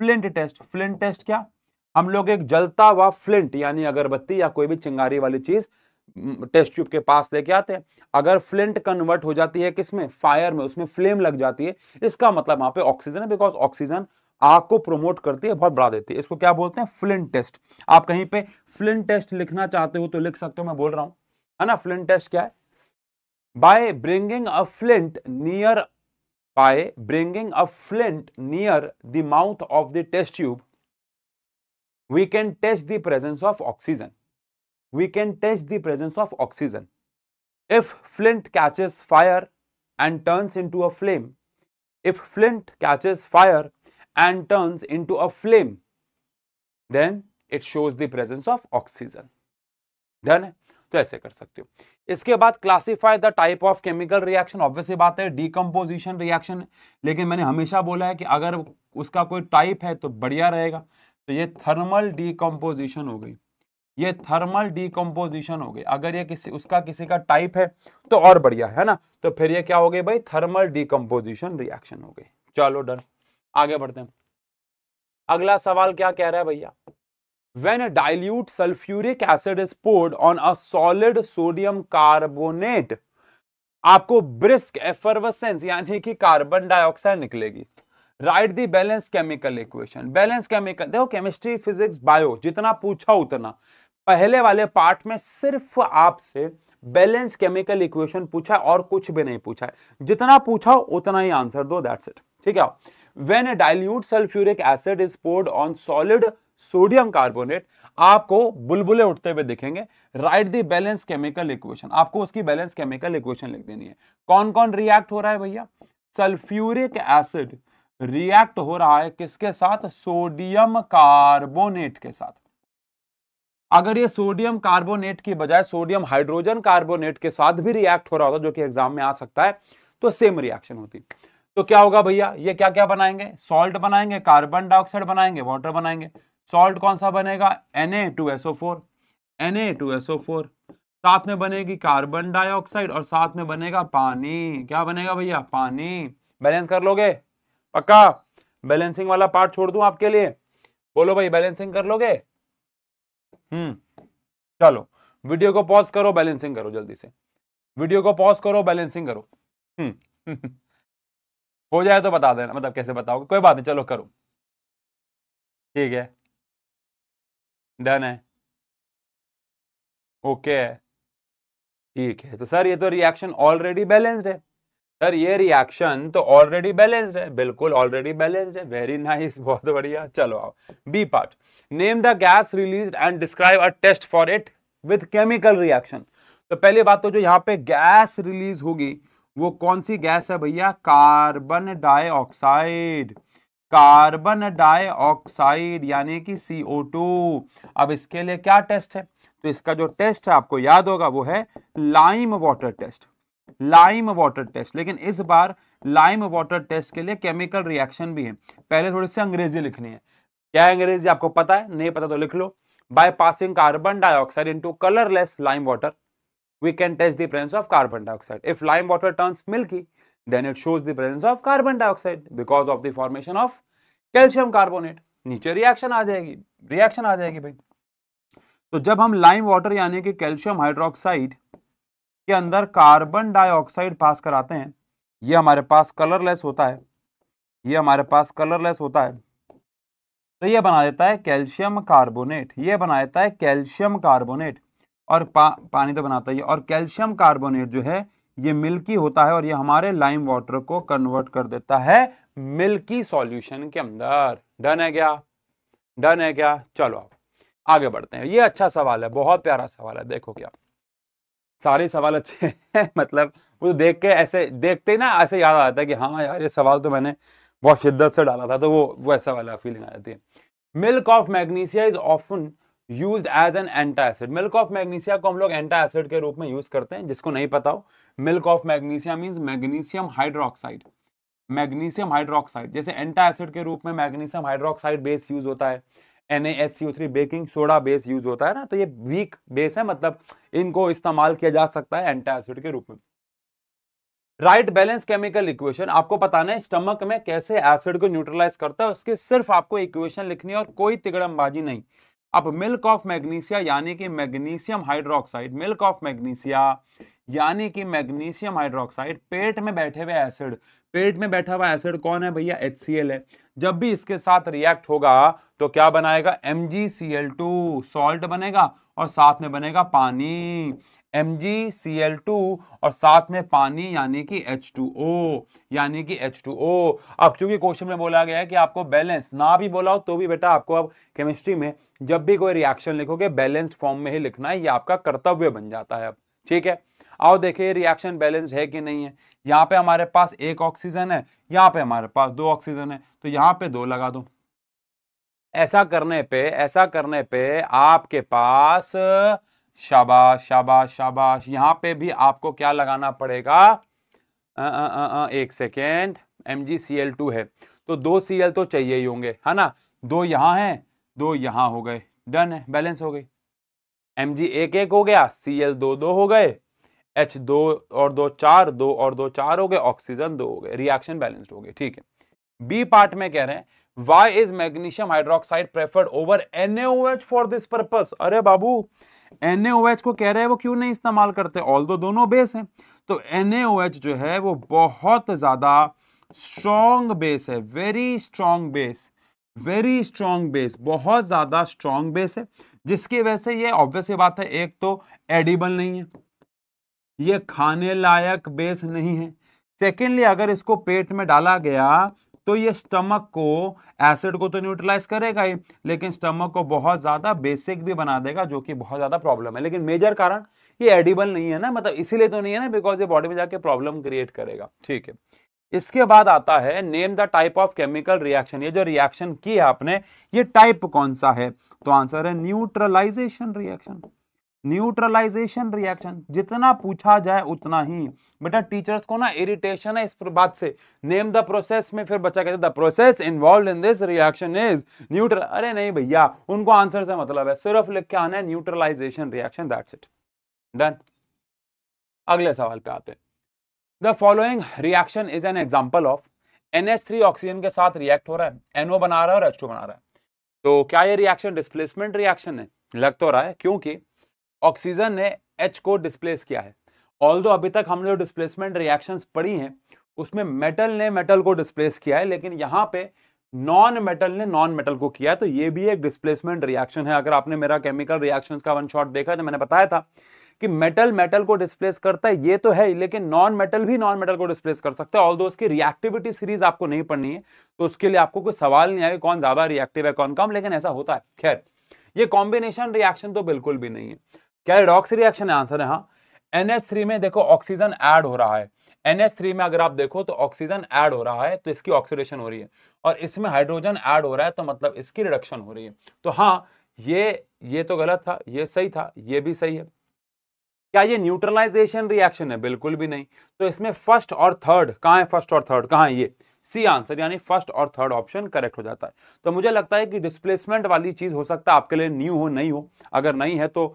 फ्लिंट टेस्ट, फ्लिंट टेस्ट क्या, हम लोग एक जलता हुआ फ्लिंट यानी अगरबत्ती या कोई भी चिंगारी वाली चीज टेस्ट ट्यूब के पास लेके आते हैं। अगर फ्लिंट कन्वर्ट हो जाती है किसमें, फायर में, उसमें फ्लेम लग जाती है, इसका मतलब वहां पे ऑक्सीजन है, बिकॉज ऑक्सीजन आग को प्रोमोट करती है, बहुत बढ़ा देती है। इसको क्या बोलते हैं, फ्लिंट टेस्ट। आप कहीं पे फ्लिंट टेस्ट लिखना चाहते हो तो लिख सकते हो, मैं बोल रहा हूं, है ना। फ्लिंट टेस्ट क्या है, by bringing a flint near, by bringing a flint near the mouth of the test tube, we can test the presence of oxygen. We can test the presence of oxygen. If flint catches fire and turns into a flame, if flint catches fire and turns into a flame, then it shows the presence of oxygen. Done है, तो ऐसे कर सकते हो। इसके बाद classify the type of chemical reaction, obviously बात है डीकंपोजिशन रिएक्शन है, लेकिन मैंने हमेशा बोला है कि अगर उसका कोई टाइप है तो बढ़िया रहेगा। तो ये थर्मल डीकंपोजिशन हो गई, ये थर्मल डीकंपोजिशन हो गई। अगर ये किसी का टाइप है तो और बढ़िया है ना, तो फिर ये क्या हो गई भाई, थर्मल डीकंपोजिशन रिएक्शन हो गई। चलो डन, आगे बढ़ते हैं। अगला सवाल क्या कह रहा है भैया, when a dilute sulfuric acid is poured on a solid sodium carbonate, आपको ब्रिस्क एफर्वेसेंस यानी कि कार्बन डाइऑक्साइड निकलेगी। Right the balance chemical equation, balance chemical, देखो केमिस्ट्री फिजिक्स बायो जितना पूछा उतना, पहले वाले पार्ट में सिर्फ आपसे बैलेंस केमिकल इक्वेशन पूछा और कुछ भी नहीं पूछा है, जितना पूछा उतना ही आंसर दो, दैट्स इट, ठीक है। when a dilute sulfuric acid is poured on solid sodium carbonate, आपको बुलबुले उठते हुए दिखेंगे। Right the balance chemical equation, आपको उसकी बैलेंस केमिकल इक्वेशन लिख देनी है। कौन कौन रिएक्ट हो रहा है भैया, सल्फ्यूरिक एसिड रिएक्ट हो रहा है किसके साथ, सोडियम कार्बोनेट के साथ। अगर ये सोडियम कार्बोनेट की बजाय सोडियम हाइड्रोजन कार्बोनेट के साथ भी रिएक्ट हो रहा होता, जो कि एग्जाम में आ सकता है, तो सेम रिएक्शन होती। तो क्या होगा भैया, ये क्या क्या बनाएंगे, सॉल्ट बनाएंगे, कार्बन डाइऑक्साइड बनाएंगे, वाटर बनाएंगे। सॉल्ट कौन सा बनेगा, Na2SO4, Na2SO4, साथ में बनेगी कार्बन डाइऑक्साइड और साथ में बनेगा पानी। क्या बनेगा भैया, पानी। बैलेंस कर लोगे, पक्का। बैलेंसिंग वाला पार्ट छोड़ दूं आपके लिए, बोलो भाई बैलेंसिंग कर लोगे। चलो वीडियो को पॉज करो, बैलेंसिंग करो जल्दी से, वीडियो को पॉज करो, बैलेंसिंग करो। हो जाए तो बता देना, मतलब कैसे बताओगे, कोई बात नहीं, चलो करो, ठीक है, डन है, ओके है, ठीक है। तो सर ये तो रिएक्शन ऑलरेडी बैलेंस्ड है, सर ये रिएक्शन तो ऑलरेडी बैलेंस्ड है, बिल्कुल ऑलरेडी बैलेंस्ड है, वेरी नाइस, बहुत बढ़िया। चलो आओ B part, name the gas released and describe a test for it with chemical reaction. तो पहली बात तो जो यहाँ पे गैस रिलीज होगी वो कौन सी गैस है भैया, कार्बन डाइऑक्साइड, कार्बन डाइऑक्साइड यानी कि CO2। अब इसके लिए क्या टेस्ट है, तो इसका जो टेस्ट है आपको याद होगा वो है lime water test, lime water test. लेकिन इस बार लाइम वाटर टेस्ट के लिए केमिकल रिएक्शन भी है। पहले थोड़ी सी अंग्रेजी लिखनी है, क्या है अंग्रेजी आपको पता है, नहीं पता तो लिख लो। By passing carbon dioxide into colourless lime water we can test the presence of carbon dioxide. If lime water turns milky, then it shows the presence of carbon dioxide because of the formation of calcium carbonate. नीचे रिएक्शन आ जाएगी, रिएक्शन आ जाएगी भाई। तो जब हम लाइम वाटर यानी कि कैल्शियम हाइड्रोक्साइड के अंदर कार्बन डाइऑक्साइड पास कराते हैं, ये हमारे पास कलरलेस होता है, ये हमारे पास कलरलेस होता है, तो ये बना देता है कैल्शियम कार्बोनेट, ये बना देता है कैल्शियम कार्बोनेट, और पानी तो बनाता ही है। और कैल्शियम कार्बोनेट जो है ये मिल्की होता है और ये हमारे लाइम वाटर को कन्वर्ट कर देता है मिल्की सॉल्यूशन के अंदर। डन है क्या, डन है क्या। चलो आप आगे बढ़ते हैं। ये अच्छा सवाल है, बहुत प्यारा सवाल है। देखो क्या, सारे सवाल अच्छे हैं, मतलब वो देख के ऐसे देखते ही ना ऐसे याद आता है कि हाँ यार ये सवाल तो मैंने बहुत शिद्दत से डाला था, तो वो ऐसा वाला फीलिंग आ जाती है। Milk of magnesia is often used as an anti acid. Milk of magnesia को हम लोग एंटी एसिड के रूप में यूज करते हैं। जिसको नहीं पता हो, milk of magnesia means magnesium hydroxide, magnesium hydroxide, जैसे एंटा एसिड के रूप में मैग्नीशियम हाइड्रोक्साइड बेस यूज होता है, NaSCO3 baking soda base use होता है ना, तो ये वीक बेस है, मतलब इनको इस्तेमाल किया जा सकता है एंटा एसिड के रूप में। राइट बैलेंस केमिकल इक्वेशन, आपको बताना है स्टमक में कैसे एसिड को न्यूट्रलाइज करता है, उसके सिर्फ आपको इक्वेशन लिखनी है और कोई तिगड़मबाजी नहीं। अब मिल्क ऑफ मैग्नीशिया यानी कि magnesium hydroxide, milk of magnesia यानी कि मैग्नीशियम हाइड्रोक्साइड पेट में बैठे हुए एसिड, पेट में बैठा हुआ एसिड कौन है भैया, HCl है। जब भी इसके साथ रिएक्ट होगा तो क्या बनाएगा, MgCl2 सॉल्ट बनेगा और साथ में बनेगा पानी, MgCl2 और साथ में पानी यानी कि H2O, यानी कि H2O। अब क्योंकि क्वेश्चन में बोला गया है कि आपको बैलेंस, ना भी बोला हो तो भी बेटा आपको अब केमिस्ट्री में जब भी कोई रिएक्शन लिखोगे बैलेंस्ड फॉर्म में ही लिखना है, ये आपका कर्तव्य बन जाता है अब, ठीक है। आओ देखिए रिएक्शन बैलेंस्ड है कि नहीं है। यहाँ पे हमारे पास एक ऑक्सीजन है, यहाँ पे हमारे पास 2 ऑक्सीजन है, तो यहाँ पे 2 लगा दो। ऐसा करने पे आपके पास, शाबाश शाबाश शाबाश, यहाँ पे भी आपको क्या लगाना पड़ेगा, एक सेकेंड, MgCl2 है तो 2 Cl तो चाहिए ही होंगे, है ना, 2 यहाँ है 2 यहाँ हो गए, डन है, बैलेंस हो गई। Mg 1 1 हो गया, Cl 2 2 हो गए, H 2 और 2 4, 2 और 2 4 हो गए, ऑक्सीजन 2 हो गए, रिएक्शन बैलेंस्ड हो गई, ठीक है। बी पार्ट में कह रहे हैं Why is magnesium hydroxide preferred over NaOH for this purpose? अरे बाबू NaOH को कह रहे हैं वो क्यों नहीं इस्तेमाल करते, ऑल्दो दोनों बेस हैं, तो NaOH जो है वो बहुत ज्यादा स्ट्रॉन्ग बेस है, very strong base, very strong base, बहुत ज्यादा स्ट्रॉन्ग बेस है, जिसकी वजह से ये ऑब्वियस बात है, एक तो एडिबल नहीं है, ये खाने लायक बेस नहीं है, सेकेंडली अगर इसको पेट में डाला गया तो ये स्टमक को, एसिड को तो न्यूट्रलाइज करेगा ही, लेकिन स्टमक को बहुत ज्यादा बेसिक भी बना देगा, जो कि बहुत ज्यादा प्रॉब्लम है। लेकिन मेजर कारण ये एडिबल नहीं है ना, मतलब इसीलिए तो नहीं है ना, बिकॉज ये बॉडी में जाके प्रॉब्लम क्रिएट करेगा, ठीक है। इसके बाद आता है name the type of chemical reaction, ये जो रिएक्शन की है आपने, ये टाइप कौन सा है, तो आंसर है न्यूट्रलाइजेशन रिएक्शन, न्यूट्रलाइजेशन रिएक्शन। जितना पूछा जाए उतना ही, बेटा टीचर्स को ना इरिटेशन है इस बात से, नेम द प्रोसेस में फिर बच्चा कहते the process involved in this reaction is neutral, अरे नहीं भैया, उनको आंसर से मतलब है, सिर्फ लिख के आना है neutralisation reaction, that's it, done. अगले सवाल पे आते हैं, the following reaction is an example of, NH3 oxygen के साथ रिएक्ट हो रहा है, NO बना रहा है और H2 बना रहा है, तो क्या ये रिएक्शन डिस्प्लेसमेंट रिएक्शन है, लग तो रहा है, क्योंकि ऑक्सीजन ने H को डिस्प्लेस किया है। ऑल्दो अभी तक हमने जो डिस्प्लेसमेंट रिएक्शंस पढ़ी हैं उसमें मेटल ने मेटल को डिस्प्लेस किया है, लेकिन यहाँ पे नॉन मेटल ने नॉन मेटल को किया है, तो ये भी एक डिस्प्लेसमेंट रिएक्शन है। अगर आपने मेरा केमिकल रिएक्शंस का वन शॉट देखा तो मैंने बताया था कि मेटल मेटल को डिस्प्लेस करता है, ये तो है, लेकिन नॉन मेटल भी नॉन मेटल को डिस्प्लेस कर सकता है। ऑल्दो उसकी रिएक्टिविटी सीरीज आपको नहीं पढ़नी है, तो उसके लिए आपको कोई सवाल नहीं आएगा कौन ज्यादा रिएक्टिव है कौन कम, लेकिन ऐसा होता है। खैर, ये कॉम्बिनेशन रिएक्शन तो बिल्कुल भी नहीं है, क्या रिडॉक्स रिएक्शन है, आंसर है हाँ। NH3 में देखो ऑक्सीजन ऐड हो रहा है, NH3 में अगर आप देखो तो ऑक्सीजन ऐड हो रहा है, तो इसकी ऑक्सीडेशन हो रही है, और इसमें हाइड्रोजन ऐड हो रहा है, तो मतलब इसकी रिडक्शन हो रही है। तो हाँ, ये तो गलत था, ये सही था, ये भी सही है। क्या ये न्यूट्रलाइजेशन रिएक्शन है, बिल्कुल भी नहीं। तो इसमें फर्स्ट और थर्ड कहां है, फर्स्ट और थर्ड कहां है, ये सी आंसर, यानी फर्स्ट और थर्ड ऑप्शन करेक्ट हो जाता है। तो मुझे लगता है कि डिस्प्लेसमेंट वाली चीज हो सकता है आपके लिए न्यू हो, नहीं हो, अगर नहीं है तो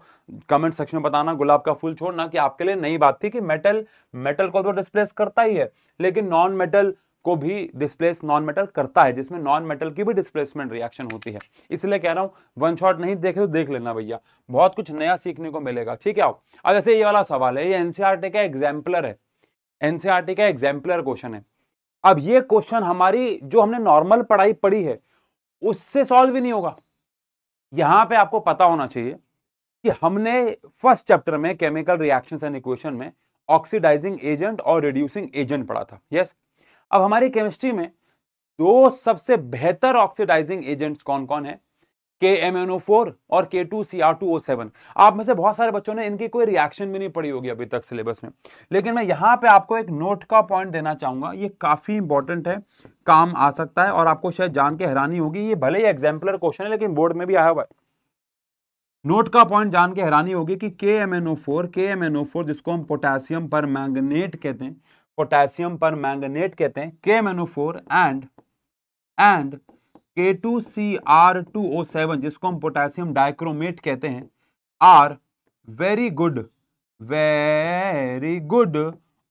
कमेंट सेक्शन में बताना, गुलाब का फूल छोड़ना, कि आपके लिए नई बात थी कि मेटल मेटल को तो डिस्प्लेस करता ही है, लेकिन नॉन मेटल को भी डिस्प्लेस नॉन मेटल करता है, जिसमें नॉन मेटल की भी डिस्प्लेसमेंट रिएक्शन होती है। इसलिए कह रहा हूं वन शॉट नहीं देखे तो देख लेना भैया, बहुत कुछ नया सीखने को मिलेगा, ठीक है। आओ, अब जैसे ये वाला सवाल है, ये एनसीईआरटी का एग्जाम्पलर है, एनसीईआरटी का एग्जाम्पलर क्वेश्चन है। अब ये क्वेश्चन हमारी जो हमने नॉर्मल पढ़ाई पढ़ी है उससे सॉल्व ही नहीं होगा। यहां पे आपको पता होना चाहिए कि हमने फर्स्ट चैप्टर में केमिकल रिएक्शंस एंड इक्वेशन में ऑक्सीडाइजिंग एजेंट और रिड्यूसिंग एजेंट पढ़ा था, यस। अब हमारी केमिस्ट्री में दो सबसे बेहतर ऑक्सीडाइजिंग एजेंट्स कौन कौन है, KMnO4 और K2Cr2O7। आप में से बहुत सारे बच्चों ने इनकी कोई रिएक्शन भी नहीं पढ़ी होगी अभी तक सिलेबस में, लेकिन मैं यहां पे आपको एक नोट का पॉइंट देना चाहूंगा, ये काफी इंपॉर्टेंट है, काम आ सकता है, और आपको शायद जान के हैरानी होगी, ये भले ही एग्जाम्पलर क्वेश्चन है लेकिन बोर्ड में भी आया हुआ है। नोट का पॉइंट जान के हैरानी होगी कि KMnO4 जिसको हम पोटेशियम पर मैंगनेट कहते हैं, पोटेशियम पर मैंगनेट कहते हैं, KMnO4 एंड K2Cr2O7 जिसको हम पोटेशियम डाइक्रोमेट कहते हैं, are very good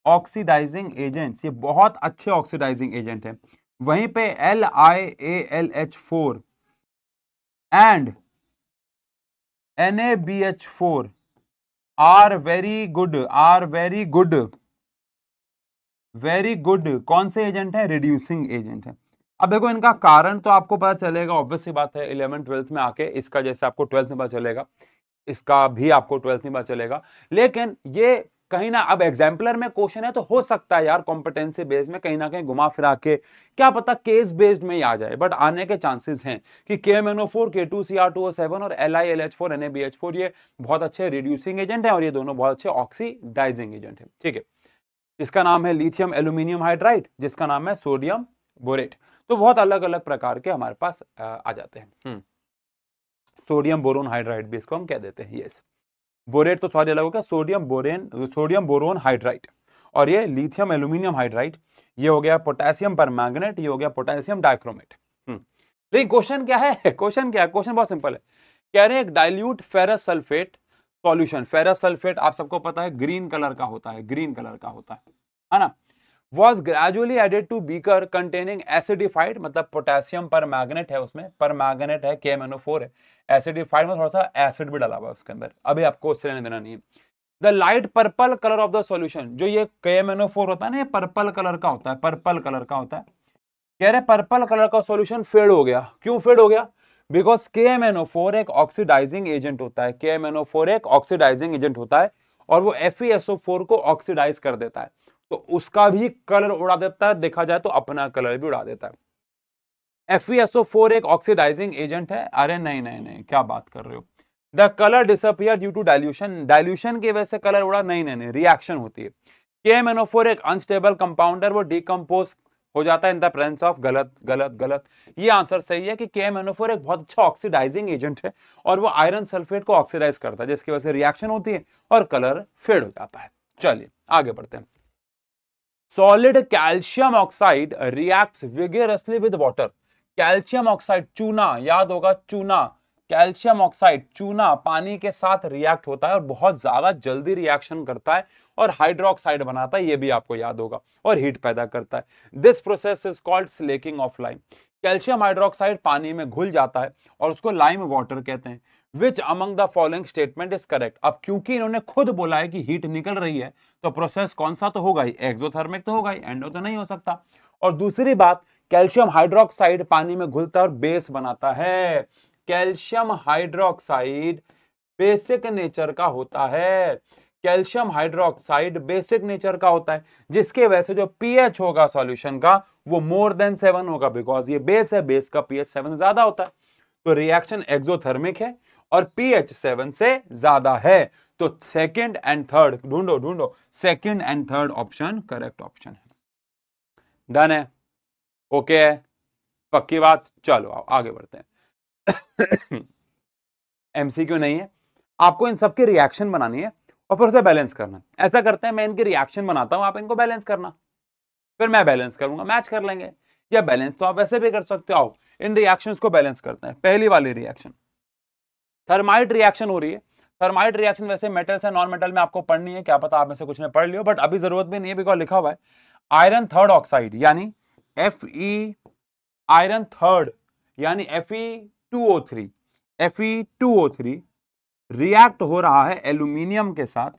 oxidising agents, ये बहुत अच्छे ऑक्सीडाइजिंग एजेंट हैं। वहीं पे LiAlH4 and NaBH4 are very good कौन से एजेंट है? रिड्यूसिंग एजेंट है। अब देखो इनका कारण तो आपको पता चलेगा, ऑब्वियस सी बात है, 11th 12th में आके इसका जैसे आपको 12th में पता चलेगा, इसका भी आपको 12th में पता चलेगा। लेकिन ये कहीं ना, अब एग्जाम्पलर में क्वेश्चन है तो हो सकता है यार कॉम्पिटेंसी बेस्ड में कहीं ना कहीं घुमा फिरा के, क्या पता केस बेस्ड में ही आ जाए, बट आने के चांसेस हैं कि KMnO4, K2Cr2O7 और LiLH4 NaBH4 ये बहुत अच्छे रिड्यूसिंग एजेंट है और ये दोनों बहुत अच्छे ऑक्सीडाइजिंग एजेंट है। ठीक है, इसका नाम है लिथियम एल्यूमिनियम हाइड्राइड, जिसका नाम है सोडियम बोरेट। तो बहुत अलग अलग प्रकार के हमारे पास आ जाते हैं। सोडियम बोरोन हाइड्राइड भी इसको हम कह देते हैं। यस, बोरेट तो सॉरी अलग हो गया, सोडियम बोरोन हाइड्राइड, और ये लिथियम एल्यूमिनियम हाइड्राइड, ये हो गया पोटेशियम पर मैंगनेट, ये हो गया पोटेशियम डाइक्रोमेट। लेकिन क्वेश्चन क्या है? क्वेश्चन बहुत सिंपल है। कह रहे हैं एक dilute ferrous sulphate solution, ferrous sulphate आप सबको पता है ग्रीन कलर का होता है, है ना, was gradually added to beaker containing acidified, मतलब पोटेशियम पर मैग्नेट है, उसमें पर मैग्नेट है, KMnO4 है, एसिडिफाइड में थोड़ा सा एसिड भी डाला हुआ है उसके अंदर, अभी आपको उससे लेना देना नहीं है। The light purple colour of the solution, जो ये KMnO4 होता है ना, ये पर्पल कलर का होता है, कह रहे पर्पल कलर का सॉल्यूशन फेड हो गया। क्यों फेड हो गया? बिकॉज KMnO4 एक ऑक्सीडाइजिंग एजेंट होता है, KMnO4 एक ऑक्सीडाइजिंग एजेंट होता है और वो FeSO4 को ऑक्सीडाइज कर देता है, तो उसका भी कलर उड़ा देता है, देखा जाए तो अपना कलर भी उड़ा देता है। FeSO4 एक ऑक्सीडाइजिंग एजेंट है। अरे नहीं, क्या बात कर रहे हो? The colour disappear due to dilution की वजह से कलर उड़ा? नहीं, रिएक्शन होती है। KMnO4 एक अनस्टेबल कंपाउंडर, वो डिकम्पोज हो जाता है इन द प्रेजेंस ऑफ, गलत। ये आंसर सही है कि KMnO4 एक बहुत अच्छा ऑक्सीडाइजिंग एजेंट है और वो आयरन सल्फेट को ऑक्सीडाइज करता है, जिसकी वजह से रिएक्शन होती है और कलर फेड हो जाता है। चलिए आगे बढ़ते हैं। Solid calcium oxide reacts vigorously with water. Calcium oxide, चूना, याद होगा चूना, कैल्शियम ऑक्साइड चूना पानी के साथ रिएक्ट होता है और बहुत ज्यादा जल्दी रिएक्शन करता है और हाइड्रोक्साइड बनाता है, ये भी आपको याद होगा, और हीट पैदा करता है। This process is called slaking of lime. Calcium hydroxide पानी में घुल जाता है और उसको लाइम वाटर कहते हैं। Which among the following statement is correct. अब क्योंकि इन्होंने खुद बोला है कि हीट निकल रही है, तो प्रोसेस कौन सा तो होगा ही, एक्सोथर्मिक तो होगा ही, एंडो तो नहीं हो सकता। और दूसरी बात, कैल्शियम हाइड्रोक्साइड पानी में घुलता है और बेस बनाता है। कैल्शियम हाइड्रोक्साइड बेसिक नेचर का होता है, कैल्शियम हाइड्रोक्साइड बेसिक नेचर का होता है, जिसके वजह से जो pH होगा सॉल्यूशन का वो मोर देन 7 होगा, बिकॉज ये बेस है, बेस का pH 7 ज्यादा होता है, तो रिएक्शन एक्सोथर्मिक है और pH 7 से ज्यादा है। तो सेकंड एंड थर्ड ढूंढो, second and third option correct option है। डन है, ओके है, पक्की बात। चलो आओ आगे बढ़ते हैं। MCQ नहीं है, आपको इन सबके रिएक्शन बनानी है और फिर उसे बैलेंस करना। ऐसा करते हैं, मैं इनके रिएक्शन बनाता हूं, आप इनको बैलेंस करना, फिर मैं बैलेंस करूंगा, मैच कर लेंगे। या बैलेंस तो आप ऐसे भी कर सकते हो। आओ इन रिएक्शंस को बैलेंस करते हैं। पहली वाली रिएक्शन थर्माइट रिएक्शन हो रही है। थर्माइट रिएक्शन वैसे मेटल से नॉन मेटल में आपको पढ़नी है, क्या पता आप में से कुछ ने पढ़ लियो, बट अभी जरूरत भी नहीं है, बिकॉज लिखा हुआ है आयरन थर्ड ऑक्साइड यानी Fe आयरन थर्ड यानी Fe2O3 रिएक्ट हो रहा है एल्यूमिनियम के साथ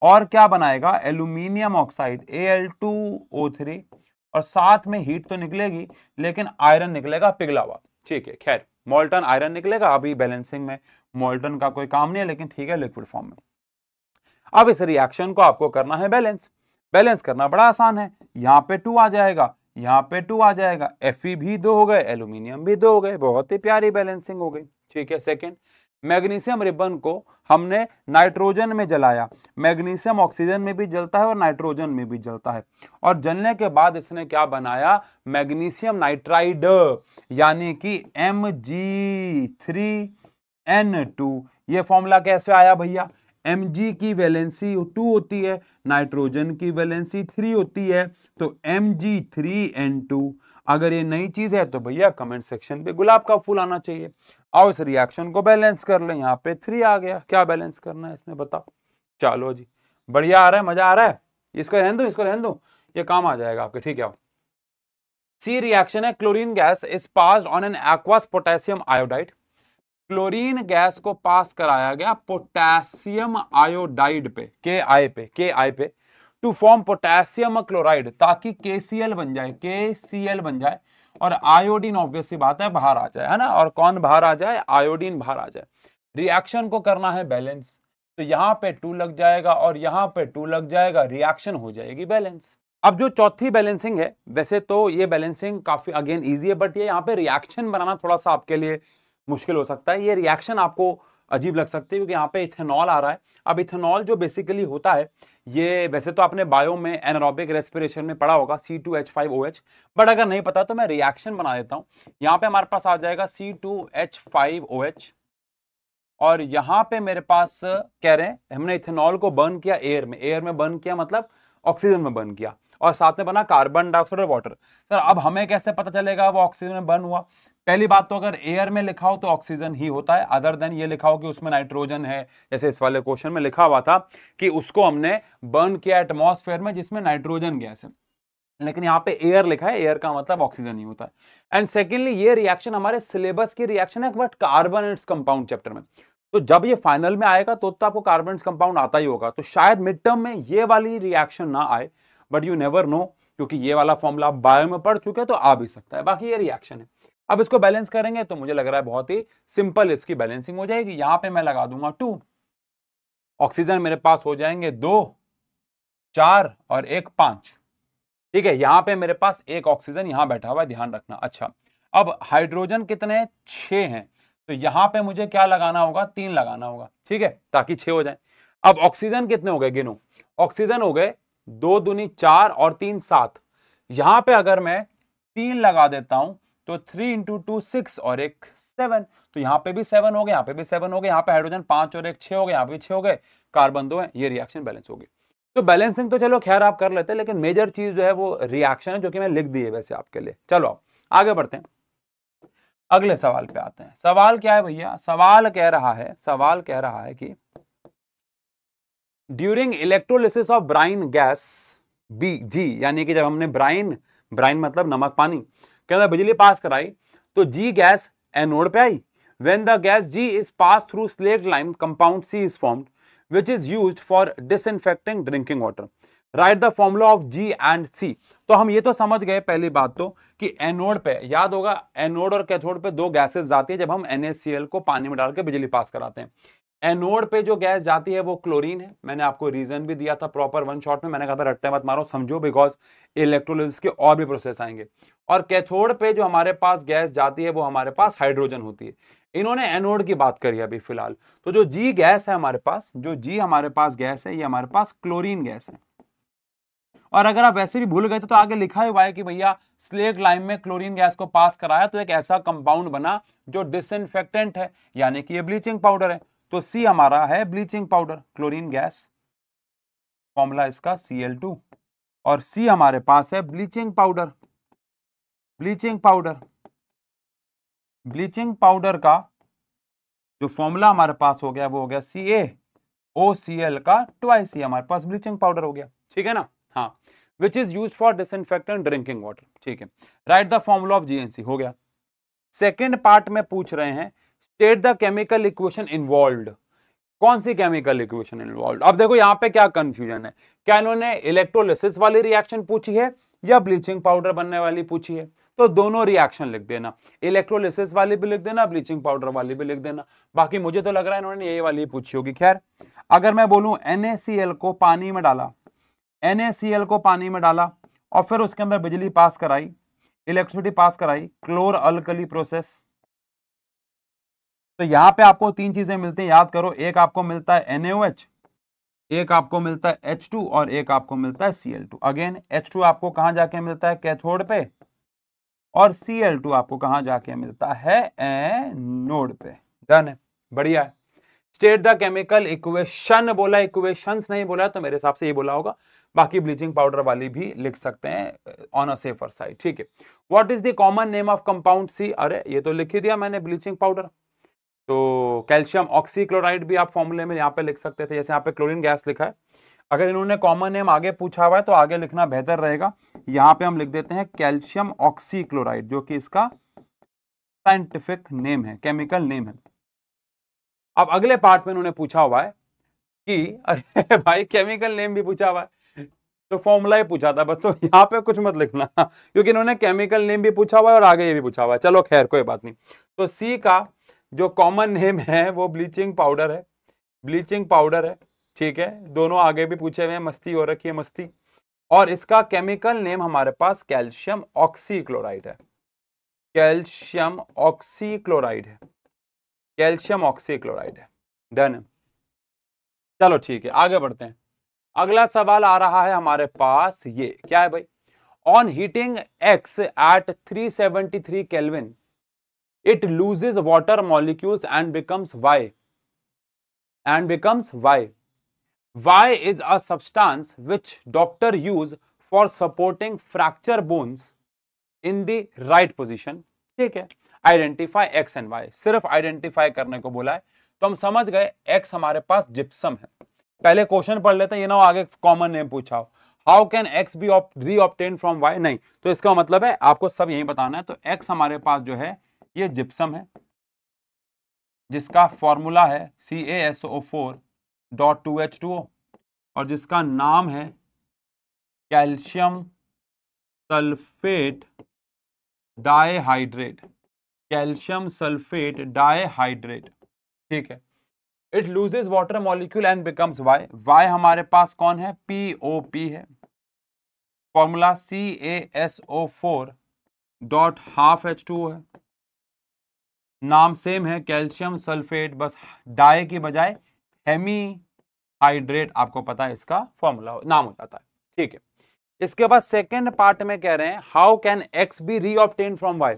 और क्या बनाएगा? एल्यूमिनियम ऑक्साइड Al2O3, और साथ में हीट तो निकलेगी लेकिन आयरन निकलेगा पिघला हुआ। ठीक है, खैर मोल्टन आयरन निकलेगा, अभी बैलेंसिंग में मोल्टन का कोई काम नहीं है, लेकिन ठीक है लिक्विड फॉर्म में। अब इस रिएक्शन को आपको करना है बैलेंस करना बड़ा आसान है। यहाँ पे 2 आ जाएगा, यहाँ पे 2 आ जाएगा, Fe भी 2 हो गए, एल्यूमिनियम भी 2 हो गए, बहुत ही प्यारी बैलेंसिंग हो गई। ठीक है, सेकेंड, मैग्नीशियम रिबन को हमने नाइट्रोजन में जलाया। मैग्नीशियम ऑक्सीजन में भी जलता है और नाइट्रोजन में भी जलता है, और जलने के बाद इसने क्या बनाया? मैग्नीशियम नाइट्राइड, यानी कि Mg3N2। ये फॉर्मूला कैसे आया भैया? Mg की वैलेंसी 2 होती है, नाइट्रोजन की वैलेंसी 3 होती है, तो Mg3N2। अगर ये नई चीज है तो भैया कमेंट सेक्शन पे गुलाब का फूल आना चाहिए। आओ इस रिएक्शन को बैलेंस कर लें, यहाँ पे 3 आ गया, क्या बैलेंस करना है इसमें बताओ। चलो जी, बढ़िया आ रहा है, मजा आ रहा है। इसको रहने दो, इसको रहने दो, ये काम आ जाएगा आपके, ठीक है। सी रिएक्शन है, chlorine gas is passed on an aqueous potassium iodide. Chlorine gas को पास कराया गया पोटेशियम आयोडाइड पे, के आई पे टू फॉर्म पोटेशियम क्लोराइड, ताकि KCl बन जाए, KCl बन जाए, और आयोडीन ऑब्वियस सी बात है बाहर आ जाए, है ना। और कौन बाहर आ जाए? आयोडीन बाहर आ जाए। रिएक्शन को करना है बैलेंस, तो यहां पे 2 लग जाएगा और यहां पे 2 लग जाएगा, रिएक्शन हो जाएगी बैलेंस। अब जो चौथी बैलेंसिंग है, वैसे तो ये बैलेंसिंग काफी अगेन इजी है, बट ये यहाँ पे रिएक्शन बनाना थोड़ा सा आपके लिए मुश्किल हो सकता है। ये रिएक्शन आपको अजीब लग सकती है क्योंकि यहाँ पे इथेनॉल आ रहा है। अब इथेनॉल जो बेसिकली होता है, ये वैसे तो आपने बायो में एनारोबिक रेस्पिरेशन में पढ़ा होगा C2H5OH, बट अगर नहीं पता तो मैं रिएक्शन बना देता हूँ। यहाँ पे हमारे पास आ जाएगा C2H5OH, और यहाँ पे मेरे पास कह रहे हैं हमने इथेनॉल को बर्न किया एयर में बर्न किया, मतलब ऑक्सीजन में बर्न किया, और साथ में बना कार्बन डाइऑक्साइड और वाटर। सर अब हमें कैसे पता चलेगा वो ऑक्सीजन में बर्न हुआ? पहली बात तो अगर एयर में लिखा हो तो ऑक्सीजन ही होता है, अदर देन ये लिखा हो कि उसमें नाइट्रोजन है, जैसे इस वाले क्वेश्चन में लिखा हुआ था कि उसको हमने बर्न किया एटमॉस्फेयर में जिसमें नाइट्रोजन गैस है, लेकिन यहाँ पे एयर लिखा है, एयर का मतलब ऑक्सीजन ही होता है। एंड सेकेंडली ये रिएक्शन हमारे सिलेबस की रिएक्शन है, but carbon and compound chapter में। तो जब ये फाइनल में आएगा तो आपको कार्बन कंपाउंड आता ही होगा, तो शायद मिड टर्म में ये वाली रिएक्शन ना आए, बट यू नेवर नो, क्योंकि ये वाला फॉर्मूला आप बायो में पढ़ चुके हैं तो आ भी सकता है। बाकी ये रिएक्शन है। अब इसको बैलेंस करेंगे तो मुझे लग रहा है बहुत ही सिंपल इसकी बैलेंसिंग हो जाएगी। यहां पे मैं लगा दूंगा 2, ऑक्सीजन मेरे पास हो जाएंगे 2, 4 और 1 5। ठीक है, यहां पे मेरे पास एक ऑक्सीजन यहां बैठा हुआ है, ध्यान रखना। अच्छा, अब हाइड्रोजन कितने? 6 हैं, तो यहां पे मुझे क्या लगाना होगा? 3 लगाना होगा, ठीक है, ताकि 6 हो जाए। अब ऑक्सीजन कितने हो गए? गिनो, ऑक्सीजन हो गए 2 दूनी 4 और 3 7। यहां पे अगर मैं 3 लगा देता हूं तो 3 इंटू 2 6 और 1 7, तो यहां पे भी 7 हो गए, यहां पे भी 7 हो गए, यहां पे हाइड्रोजन 5 और 1 6 हो गए, यहां पे भी 6 हो गए, कार्बन 2 है, ये रिएक्शन बैलेंस हो गई। तो बैलेंसिंग तो चलो खैर आप कर लेते हैं, लेकिन मेजर चीज जो है वो रिएक्शन है, जो कि मैं लिख दी है वैसे आपके लिए। चलो आप आगे बढ़ते हैं, अगले सवाल पे आते हैं। सवाल क्या है भैया? सवाल कह रहा है कि during electrolysis of Bryan gas BG, यानी कि जब हमने ब्राइन मतलब नमक पानी के अंदर बिजली पास कराई तो G गैस एनोड पे आई। When the gas G is pass through slaked lime, compound C is formed which is used for disinfecting drinking water. Write the formula of G and C. तो हम ये तो समझ गए पहली बात तो कि एनोड पे, याद होगा एनोड और कैथोड पे 2 गैसेस जाती है जब हम NaCl को पानी में डाल के बिजली पास कराते हैं। एनोड पे जो गैस जाती है वो क्लोरीन है। मैंने आपको रीजन भी दिया था प्रॉपर 1 शॉट में, मैंने कहा था रट्टे मत मारो, समझो, बिकॉज इलेक्ट्रोलिसिस के और भी प्रोसेस आएंगे। और कैथोड पे जो हमारे पास गैस जाती है वो हमारे पास हाइड्रोजन होती है। इन्होंने एनोड की बात करी अभी फिलहाल, तो जो G गैस है हमारे पास, जो G हमारे पास गैस है, ये हमारे पास क्लोरीन गैस है। और अगर आप वैसे भी भूल गए तो आगे लिखा हुआ है कि भैया स्लेट लाइम में क्लोरीन गैस को पास कराया तो एक ऐसा कंपाउंड बना जो डिसइंफेक्टेंट है, यानी कि ये ब्लीचिंग पाउडर है। तो C हमारा है bleaching powder, chlorine gas, formula इसका Cl2, और C हमारे पास है ब्लीचिंग पाउडर। ब्लीचिंग पाउडर का जो फॉर्मूला हमारे पास हो गया वो हो गया CaOCl का ट्वाइस ही हमारे पास ब्लीचिंग पाउडर हो गया, ठीक है ना। हाँ, which is use for disinfectant drinking water, ठीक है। Right the formula of GNC, हो गया। सेकेंड पार्ट में पूछ रहे हैं state the chemical equation involved. कौन सी केमिकल इक्वेशन इन्वॉल्व? अब देखो यहाँ पे क्या कंफ्यूजन है, क्या इन्होंने इलेक्ट्रोलिसिस वाली रिएक्शन पूछी है या ब्लीचिंग पाउडर बनने वाली पूछी है? तो दोनों रिएक्शन लिख देना, इलेक्ट्रोलिसिस वाली भी लिख देना, ब्लीचिंग पाउडर वाली भी लिख देना। बाकी मुझे तो लग रहा है इन्होंने ये वाली पूछी होगी। खैर, अगर मैं बोलूं NaCl को पानी में डाला, NaCl को पानी में डाला और फिर उसके अंदर बिजली पास कराई, इलेक्ट्रिसिटी पास कराई, क्लोर अल्कली प्रोसेस, तो यहां पे आपको 3 चीजें मिलती हैं, याद करो। एक आपको मिलता है NaOH, एक आपको मिलता है H2 और एक आपको मिलता है Cl2। अगेन H2 आपको कहां जाके मिलता है? कैथोड पे, और Cl2 आपको कहां जाके मिलता है? एनोड पे। डन है, बढ़िया है। स्टेट द केमिकल इक्वेशन बोला, इक्वेशंस नहीं बोला, तो मेरे हिसाब से ये बोला होगा। बाकी ब्लीचिंग पाउडर वाली भी लिख सकते हैं ऑन अ सेफर साइड, ठीक है। What is the common name of compound C? अरे ये तो लिख ही दिया मैंने, ब्लीचिंग पाउडर। तो कैल्शियम ऑक्सीक्लोराइड भी आप फॉर्मूले में यहाँ पे लिख सकते थे, जैसे यहाँ पे क्लोरीन गैस लिखा है। अगर इन्होंने कॉमन नेम आगे पूछा हुआ है तो आगे लिखना बेहतर रहेगा। यहाँ पे हम लिख देते हैं कैल्शियम ऑक्सीक्लोराइड, जो कि इसका साइंटिफिक नेम है, केमिकल नेम है। अब अगले पार्ट में उन्होंने पूछा हुआ है कि अरे भाई केमिकल नेम भी पूछा हुआ है, तो फॉर्मूला ही पूछा था बस, तो यहाँ पे कुछ मत लिखना क्योंकि इन्होंने केमिकल नेम भी पूछा हुआ है और आगे ये भी पूछा हुआ है। चलो खैर कोई बात नहीं। तो सी का जो कॉमन नेम है वो ब्लीचिंग पाउडर है, ब्लीचिंग पाउडर है, ठीक है। दोनों आगे भी पूछे हुए हैं, मस्ती हो रखी है मस्ती। और इसका केमिकल नेम हमारे पास कैल्शियम ऑक्सीक्लोराइड है, कैल्शियम ऑक्सीक्लोराइड है, कैल्शियम ऑक्सीक्लोराइड है। डन। चलो ठीक है आगे बढ़ते हैं। अगला सवाल आ रहा है हमारे पास, ये क्या है भाई? On heating X at 373 kelvin it loses water molecules and becomes Y. Y is a substance which doctor use for supporting fracture bones in the right position. ठीक है, आइडेंटिफाई एक्स एंड वाई, सिर्फ आइडेंटिफाई करने को बोला है, तो हम समझ गए एक्स हमारे पास जिप्सम है। पहले क्वेश्चन पढ़ लेते हैं, ये ना आगे कॉमन नेम पूछा हो। How can X be reobtain from Y? नहीं, तो इसका मतलब है आपको सब यही बताना है। तो एक्स हमारे पास जो है ये जिप्सम है, जिसका फॉर्मूला है CaSO4.2H2O और जिसका नाम है calcium sulphate dihydrate, calcium sulphate dihydrate, ठीक है। It loses water molecule and becomes Y. Y हमारे पास कौन है? POP है, फॉर्मूला CaSO4.12H2O है, नाम सेम है कैल्शियम सल्फेट, बस डाई की बजाय हेमी हाइड्रेट, आपको पता है इसका फॉर्मूला नाम हो जाता है, ठीक है। इसके बाद सेकेंड पार्ट में कह रहे हैं how can X be reobtain from Y?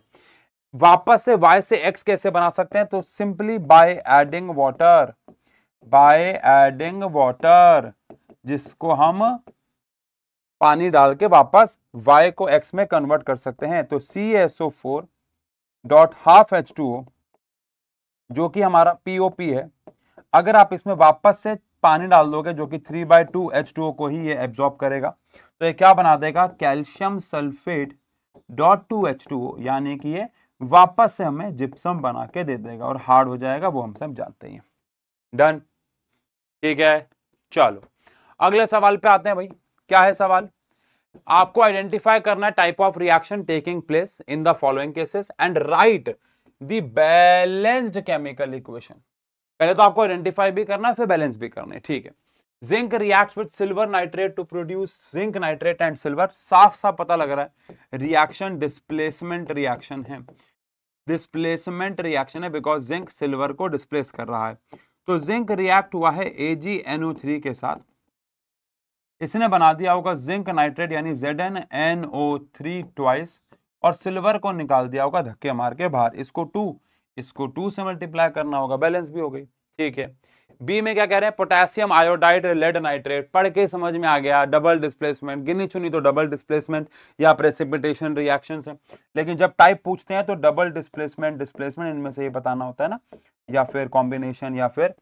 वापस से वाई से एक्स कैसे बना सकते हैं? तो simply by adding water, by adding water, जिसको हम पानी डाल के वापस y को x में कन्वर्ट कर सकते हैं। तो CaSO4.12H2O जो कि हमारा POP है, अगर आप इसमें वापस से पानी डाल दोगे जो कि 3/2H2O को ही ये एब्जॉर्ब करेगा, तो ये क्या बना देगा? कैल्शियम सल्फेट .2H2O, यानी कि ये वापस से हमें जिप्सम बना के दे देगा और हार्ड हो जाएगा, वो हम सब जानते हैं। डन, ठीक है। चलो अगले सवाल पे आते हैं भाई। क्या है सवाल? आपको आइडेंटिफाई करना है type of reaction taking place in the following cases and right the balanced chemical equation. पहले तो आपको आइडेंटिफाई भी करना है, फिर बैलेंस भी करना है, ठीक है। Zinc reacts with silver nitrate to produce zinc nitrate and silver. साफ साफ पता लग रहा है रिएक्शन डिस्प्लेसमेंट रिएक्शन है, डिस्प्लेसमेंट रिएक्शन है, बिकॉज जिंक सिल्वर को डिस्प्लेस कर रहा है। तो जिंक रिएक्ट हुआ है AgNO3 के साथ, इसने बना दिया होगा जिंक नाइट्रेट यानी ZnNO3 ट्वाइस, और सिल्वर को निकाल दिया होगा धक्के मार के बाहर। इसको 2 से मल्टीप्लाई करना होगा, बैलेंस भी हो गई, ठीक है। बी में क्या कह रहे हैं? पोटेशियम आयोडाइड लेड नाइट्रेट, पढ़ के समझ में आ गया, डबल डिस्प्लेसमेंट, गिनी चुनी तो डबल डिस्प्लेसमेंट या प्रेसिपिटेशन रिएक्शंस है, लेकिन जब टाइप पूछते हैं तो डबल डिस्प्लेसमेंट इनमें से ये बताना होता है ना, या फिर कॉम्बिनेशन या फिर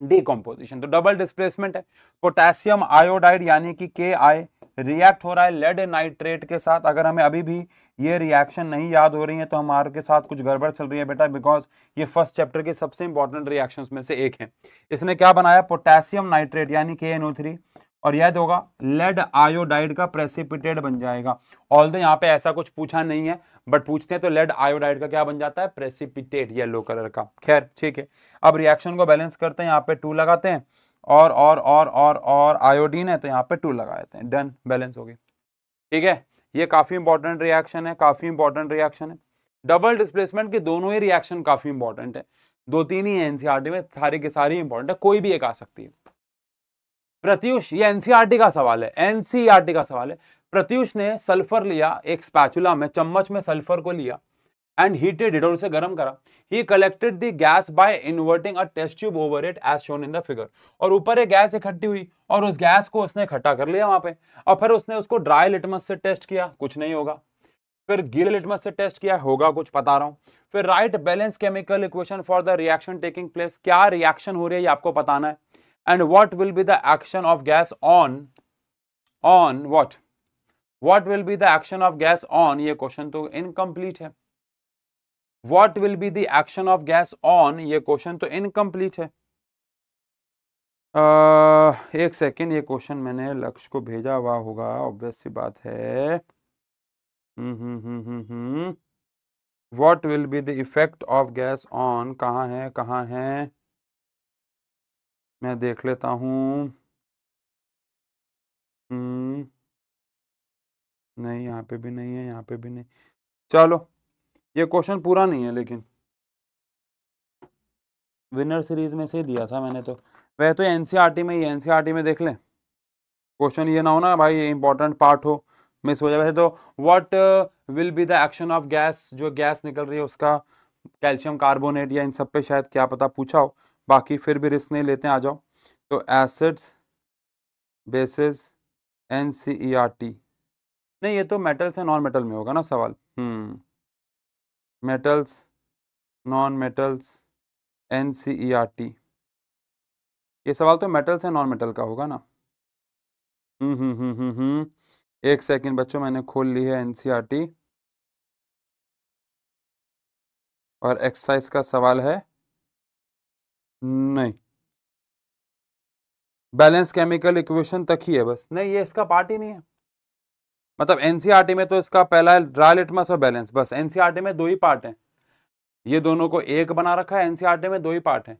डिकम्पोजिशन। तो डबल डिस्प्लेसमेंट है। पोटेशियम आयोडाइड यानी कि KI रिएक्ट हो रहा है लेड नाइट्रेट के साथ। अगर हमें अभी भी ये रिएक्शन नहीं याद हो रही है तो हमारे के साथ कुछ गड़बड़ चल रही है बेटा, बिकॉज ये फर्स्ट चैप्टर के सबसे इंपॉर्टेंट रिएक्शंस में से एक है। इसने क्या बनाया? पोटेशियम नाइट्रेट यानी KNO3, और याद होगा लेड आयोडाइड का प्रेसिपिटेट बन जाएगा। ऑल्दो यहाँ पे ऐसा कुछ पूछा नहीं है, बट पूछते हैं तो लेड आयोडाइड का क्या बन जाता है? प्रेसिपिटेट, येलो कलर का। खैर ठीक है, अब रिएक्शन को बैलेंस करते हैं। यहाँ पे 2 लगाते हैं और आयोडीन है तो यहाँ पे 2 लगा देते हैं। डन, बैलेंस हो गई, ठीक है। ये काफी इंपॉर्टेंट रिएक्शन है, काफी इंपॉर्टेंट रिएक्शन है। डबल डिस्प्लेसमेंट के दोनों ही रिएक्शन काफी इंपॉर्टेंट है, 2-3 ही एनसीईआरटी में, सारी के सारी इंपॉर्टेंट है, कोई भी एक आ सकती है। प्रत्युष, ये एनसीईआरटी का सवाल है, एनसीईआरटी का सवाल है। प्रत्युष ने सल्फर लिया, एक स्पैचुला में चम्मच में सल्फर को लिया, एंड हीटेड इट, और उसे गर्म करा। He collected the gas by inverting a test tube over it as shown in the figure, और ऊपर एक गैस इकट्ठी हुई और उस गैस को उसने इकट्ठा कर लिया वहां पे, और फिर उसने उसको ड्राई लिटमस से टेस्ट किया, कुछ नहीं होगा। फिर गीले लिटमस से टेस्ट किया, होगा कुछ, बता रहा हूं। फिर right balance chemical equation for the reaction taking place, क्या रिएक्शन हो रही है ये आपको बताना है। And what will be the action of gas on what will be the action of gas on, ये क्वेश्चन तो इनकम्प्लीट है। What will be the action of gas on, ये क्वेश्चन तो इनकम्प्लीट है। एक सेकेंड, ये क्वेश्चन मैंने लक्ष्य को भेजा हुआ होगा, ऑब्वियस सी बात है। What will be the effect of gas on, कहाँ है, मैं देख लेता हूँ। नहीं, यहाँ पे भी नहीं है, यहाँ पे भी नहीं। चलो, ये क्वेश्चन पूरा नहीं है, लेकिन विनर सीरीज में से ही दिया था मैंने, तो वह तो एनसीईआरटी में ही, एनसीईआरटी में देख लें क्वेश्चन। ये ना हो ना भाई ये इंपॉर्टेंट पार्ट हो, मिस हो जाए। वैसे तो what will be the action of gas, जो गैस निकल रही है उसका, कैल्शियम कार्बोनेट या इन सब पे शायद क्या पता पूछा हो, बाकी फिर भी रिस्क नहीं लेते हैं, आ जाओ। तो एसिड्स, बेसिस, एनसीईआरटी, नहीं ये तो मेटल्स एंड नॉन मेटल में होगा ना सवाल। मेटल्स, नॉन मेटल्स, एनसीईआरटी, ये सवाल तो मेटल्स एंड नॉन मेटल का होगा ना। एक सेकंड बच्चों, मैंने खोल ली है एनसीईआरटी और एक्सरसाइज का सवाल है, नहीं बैलेंस केमिकल इक्वेशन तक ही है बस, नहीं ये इसका पार्ट ही नहीं है। मतलब एनसीईआरटी में तो इसका पहला ड्राई लिटमस और बैलेंस, बस एनसीईआरटी में दो ही पार्ट हैं, ये दोनों को एक बना रखा है, एनसीईआरटी में दो ही पार्ट हैं।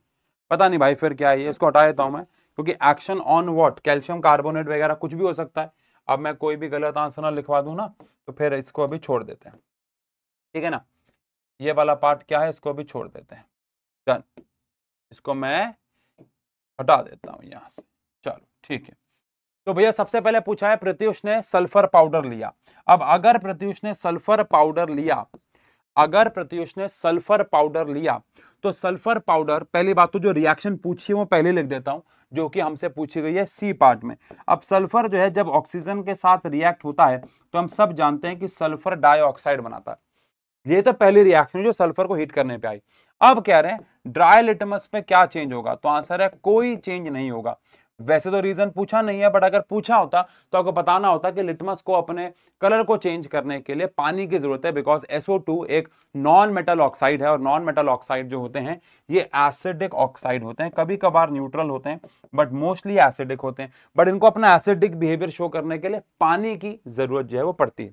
पता नहीं भाई फिर क्या है, इसको हटा देता हूं मैं, क्योंकि action on what, calcium carbonate वगैरह कुछ भी हो सकता है। अब मैं कोई भी गलत आंसर ना लिखवा दूं ना, तो फिर इसको अभी छोड़ देते हैं, ठीक है ना। ये वाला पार्ट क्या है, इसको अभी छोड़ देते हैं, डन, इसको मैं हटा देता हूं यहां से। चलो ठीक है, तो भैया सबसे पहले पूछा है प्रत्युष ने सल्फर पाउडर लिया। अब अगर प्रत्युष ने सल्फर पाउडर लिया, अगर प्रत्युष ने सल्फर पाउडर लिया, तो सल्फर पाउडर, पहली बात तो जो रिएक्शन पूछी है वो पहले लिख देता हूं, जो कि हमसे पूछी गई है सी पार्ट में। अब सल्फर जो है जब ऑक्सीजन के साथ रिएक्ट होता है तो हम सब जानते हैं कि सल्फर डाइऑक्साइड बनाता है। ये तो पहली रिएक्शन जो सल्फर को हीट करने पे आई। अब कह रहे हैं ड्राई लिटमस में क्या चेंज होगा, तो आंसर है कोई चेंज नहीं होगा। वैसे तो रीजन पूछा नहीं है, बट अगर पूछा होता तो आपको बताना होता कि लिटमस को अपने कलर को चेंज करने के लिए पानी की जरूरत है, बिकॉज SO2 एक नॉन मेटल ऑक्साइड है, और नॉन मेटल ऑक्साइड जो होते हैं ये एसिडिक ऑक्साइड होते हैं, कभी कभार न्यूट्रल होते हैं बट मोस्टली एसिडिक होते हैं। बट इनको अपना एसिडिक बिहेवियर शो करने के लिए पानी की जरूरत जो है वो पड़ती है।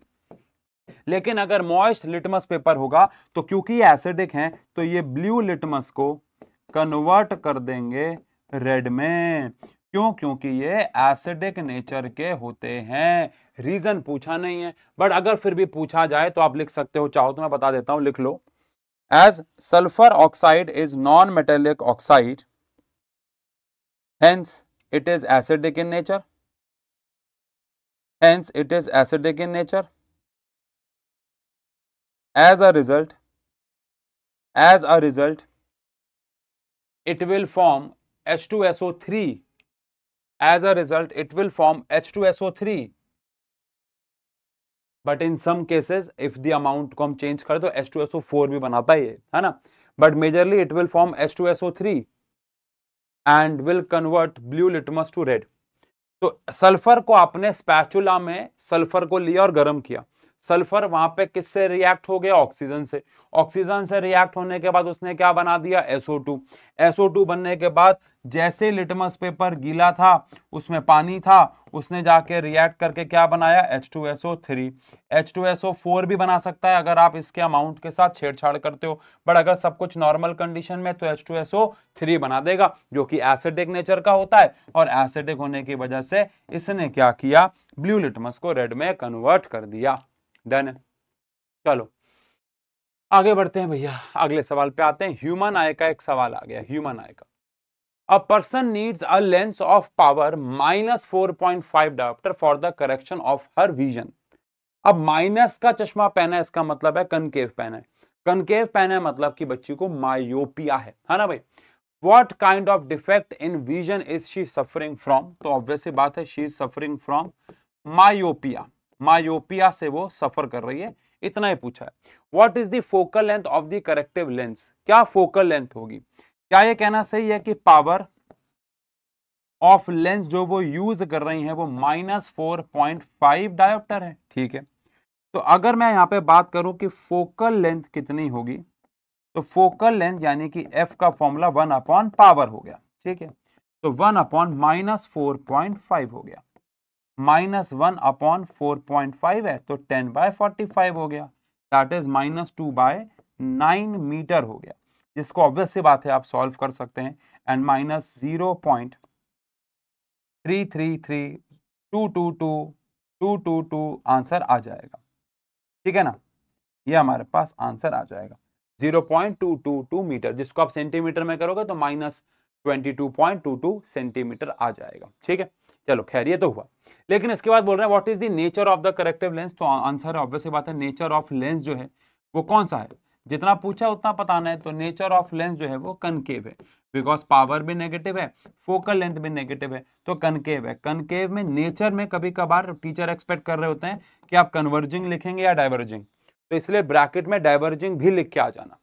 लेकिन अगर मॉइस्ट लिटमस पेपर होगा तो क्योंकि ये एसिडिक हैं तो ये ब्लू लिटमस को कन्वर्ट कर देंगे रेड में। क्यों? क्योंकि ये एसिडिक नेचर के होते हैं। रीजन पूछा नहीं है, बट अगर फिर भी पूछा जाए तो आप लिख सकते हो, चाहो तो मैं बता देता हूं, लिख लो। As sulphur oxide is non metallic oxide, hence it is acidic in nature, hence it is acidic in nature. As a result, it will form H2SO3. As a result, it will form H2SO3. But in some cases, if the amount को हम change करें तो H2SO4 भी बनाता है ना? But majorly it will form H2SO3 and will convert blue litmus to red. तो सल्फर को आपने स्पैचुला में सल्फर को लिया और गर्म किया। सल्फर वहां पे किससे रिएक्ट हो गया? ऑक्सीजन से। ऑक्सीजन से रिएक्ट होने के बाद उसने क्या बना दिया? SO2। SO2 बनने के बाद जैसे लिटमस पेपर गीला था उसमें पानी था, उसने जाके रिएक्ट करके क्या बनाया? H2SO3। H2SO4 भी बना सकता है अगर आप इसके अमाउंट के साथ छेड़छाड़ करते हो, बट अगर सब कुछ नॉर्मल कंडीशन में तो H2SO3 बना देगा, जो कि एसिडिक नेचर का होता है। और एसिडिक होने की वजह से इसने क्या किया? ब्लू लिटमस को रेड में कन्वर्ट कर दिया। डन है। चलो आगे बढ़ते हैं भैया, अगले सवाल पे आते हैं। ह्यूमन आई का एक सवाल आ गया, ह्यूमन आई का। A person needs a lens of power -4.5 dioptre for the correction of her vision. अब माइनस का चश्मा पहना है, इसका मतलब है कनकेव पहना है। कनकेव पेन है मतलब कि बच्ची को मायोपिया है ना भाई। What kind of defect in vision is she suffering from? तो ऑब्वियस बात है, she is suffering from myopia. Myopia से वो सफर कर रही है, इतना ही पूछा है। What is the focal length of the corrective lens? क्या फोकल लेंथ होगी? क्या ये कहना सही है कि पावर ऑफ लेंस जो वो यूज कर रही है वो -4.5 डायोप्टर है? ठीक है, तो अगर मैं यहां पे बात करूं कि फोकल लेंथ कितनी होगी, तो फोकल लेंथ यानी कि f का फॉर्मूला 1 अपॉन पावर हो गया। ठीक है, तो 1 अपॉन -4.5 हो गया, -1 अपॉन 4.5 है तो 10/45 हो गया, दैट इज -2/9 मीटर हो गया, जिसको ऑब्वियस सी बात है आप सॉल्व कर सकते हैं एंड -0.333222 आंसर आ जाएगा। ठीक है ना, ये हमारे पास आंसर आ जाएगा 0.222 मीटर, जिसको आप सेंटीमीटर में करोगे तो -22.22 सेंटीमीटर आ जाएगा। ठीक है, चलो खैर ये तो हुआ, लेकिन इसके बाद बोल रहे हैं what is the nature of the corrective lens. तो आंसर ऑब्वियस बात है, नेचर ऑफ लेंस जो है वो कौन सा है, जितना पूछा उतना बताना है। तो नेचर ऑफ लेंस जो है वो कनकेव है, बिकॉज पावर भी नेगेटिव है, फोकल लेंथ भी नेगेटिव है, तो कनकेव है। कनकेव में नेचर में कभी कभार टीचर एक्सपेक्ट कर रहे होते हैं कि आप कन्वर्जिंग लिखेंगे या डाइवर्जिंग, तो इसलिए ब्रैकेट में डाइवर्जिंग भी लिख के आ जाना,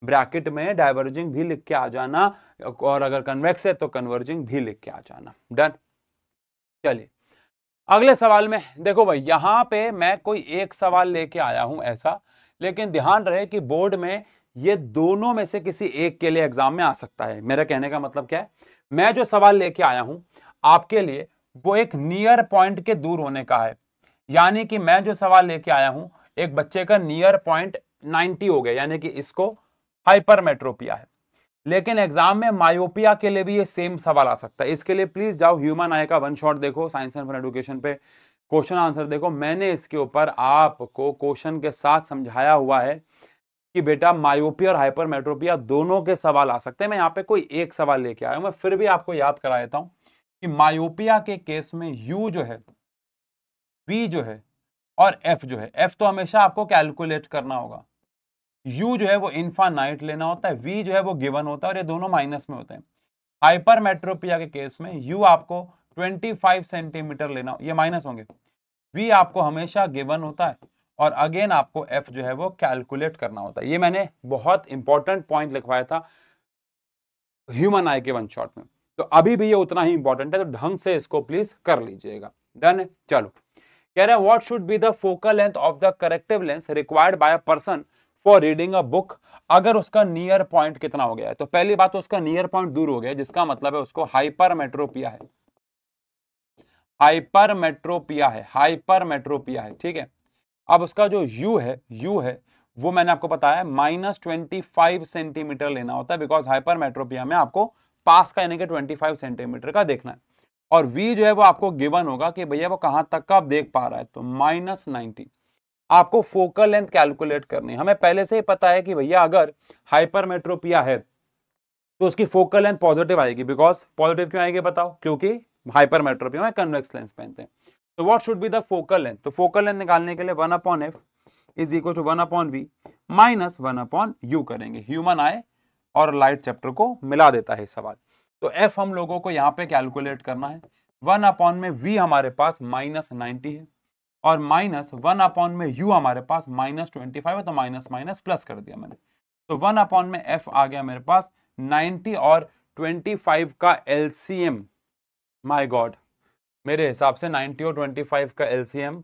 ब्रैकेट में डाइवर्जिंग भी लिख के आ जाना, और अगर कन्वेक्स है तो कन्वर्जिंग भी लिख के आ जाना। डन। चलिए अगले सवाल में देखो भाई, यहां पे मैं कोई एक सवाल लेके आया हूं ऐसा, लेकिन ध्यान रहे कि बोर्ड में ये दोनों में से किसी एक के लिए एग्जाम में आ सकता है। मेरा कहने का मतलब क्या है, मैं जो सवाल लेके आया हूं आपके लिए वो एक नियर पॉइंट के दूर होने का है, यानी कि मैं जो सवाल लेके आया हूं एक बच्चे का नियर पॉइंट 90 हो गया, यानी कि इसको हाइपरमेट्रोपिया है। लेकिन एग्जाम में मायोपिया के लिए भी ये सेम सवाल आ सकता है। इसके लिए प्लीज जाओ ह्यूमन आई का वन शॉट देखो, साइंस एंड फन एजुकेशन पे क्वेश्चन आंसर देखो, मैंने इसके ऊपर आपको क्वेश्चन के साथ समझाया हुआ है कि बेटा मायोपिया और हाइपरमेट्रोपिया दोनों के सवाल आ सकते हैं। मैं यहाँ पे कोई एक सवाल लेके आया हूं, मैं फिर भी आपको याद करा देता हूं कि मायोपिया के केस में यू जो है, वी जो है और एफ जो है, एफ तो हमेशा आपको कैलकुलेट करना होगा, यू जो है वो इनफाइनाइट लेना होता है, वी जो है वो गिवन होता है, और ये दोनों माइनस में होते हैं। हाइपरमेट्रोपिया के केस में यू आपको 25 सेंटीमीटर लेना, ये माइनस होंगे, वी आपको हमेशा गिवन होता है, और अगेन आपको एफ जो है वो कैलकुलेट करना होता है। ये मैंने बहुत इंपॉर्टेंट पॉइंट लिखवाया था ह्यूमन आई के वन शॉट में, तो अभी भी ये उतना ही इंपॉर्टेंट है, तो ढंग से इसको प्लीज कर लीजिएगा। डन है, चलो कह रहे हैं what should be the focal length of the corrective lens required by a person for reading a book, अगर उसका नियर पॉइंट कितना हो गया है। तो पहली बात तो उसका नियर पॉइंट दूर हो गया, जिसका मतलब है उसको हाइपरमेट्रोपिया है, हाइपरमेट्रोपिया है, हाइपरमेट्रोपिया है। ठीक है, अब उसका जो यू है वो मैंने आपको बताया -25 सेंटीमीटर लेना होता है, बिकॉज हाइपरमेट्रोपिया में आपको पास का यानी कि 25 सेंटीमीटर का देखना है, और v जो है वो आपको गिवन होगा कि भैया वो कहां तक का आप देख पा रहा है, तो -90। आपको फोकल लेंथ कैलकुलेट करनी है, हमें पहले से ही पता है कि भैया अगर हाइपरमेट्रोपिया है तो उसकी फोकल लेंथ पॉजिटिव आएगी, बिकॉज पॉजिटिव क्यों आएगी बताओ, क्योंकि हाइपरमेट्रोपिया में कन्वेक्स लेंस पहनते हैं। तो what should be the focal length, तो फोकल लेंथ निकालने के लिए 1/f is equal to 1/v minus 1/u करेंगे। ह्यूमन आई और लाइट चैप्टर को मिला देता है सवाल। तो f हम लोगों को यहाँ पे कैलकुलेट करना है, 1/v हमारे पास -90 है, और -1/u हमारे पास -25 है, तो माइनस माइनस प्लस कर दिया मैंने, तो 1/f आ गया मेरे पास 90 और 25 का एलसीएम। माय गॉड, मेरे हिसाब से 90 और 25 का एलसीएम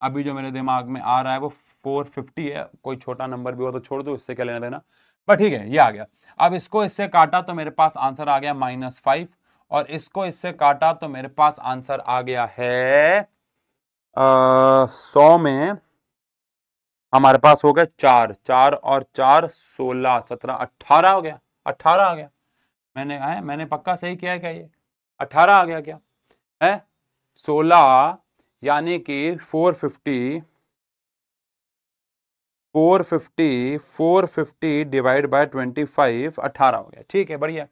अभी जो मेरे दिमाग में आ रहा है वो 450 है, कोई छोटा नंबर भी हो तो छोड़ दो, इससे क्या लेना देना, बट ठीक है ये आ गया। अब इसको इससे काटा तो मेरे पास आंसर आ गया -5, और इसको इससे काटा तो मेरे पास आंसर आ गया है 100 में हमारे पास हो गया 4 4 और 4 16 17 18 हो गया, 18 आ गया। मैंने पक्का सही किया है क्या, ये 18 आ गया क्या है, 16 यानी कि 450 डिवाइड बाय 25 18 हो गया। ठीक है, बढ़िया।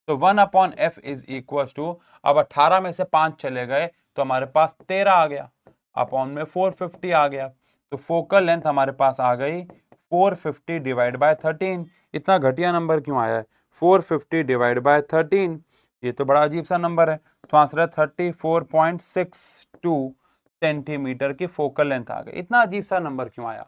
तो 1/f इज इक्वल टू, अब 18 में से 5 चले गए तो हमारे पास 13 आ गया, अपॉन में 450 आ गया, तो फोकल लेंथ हमारे पास आ गई 450 डिवाइड बाय 13। इतना घटिया नंबर क्यों आया है? 450 डिवाइड बाय 13, ये तो बड़ा अजीब सा नंबर है। तो आंसर है 34.62 सेंटीमीटर की फोकल लेंथ आ गई। इतना अजीब सा नंबर क्यों आया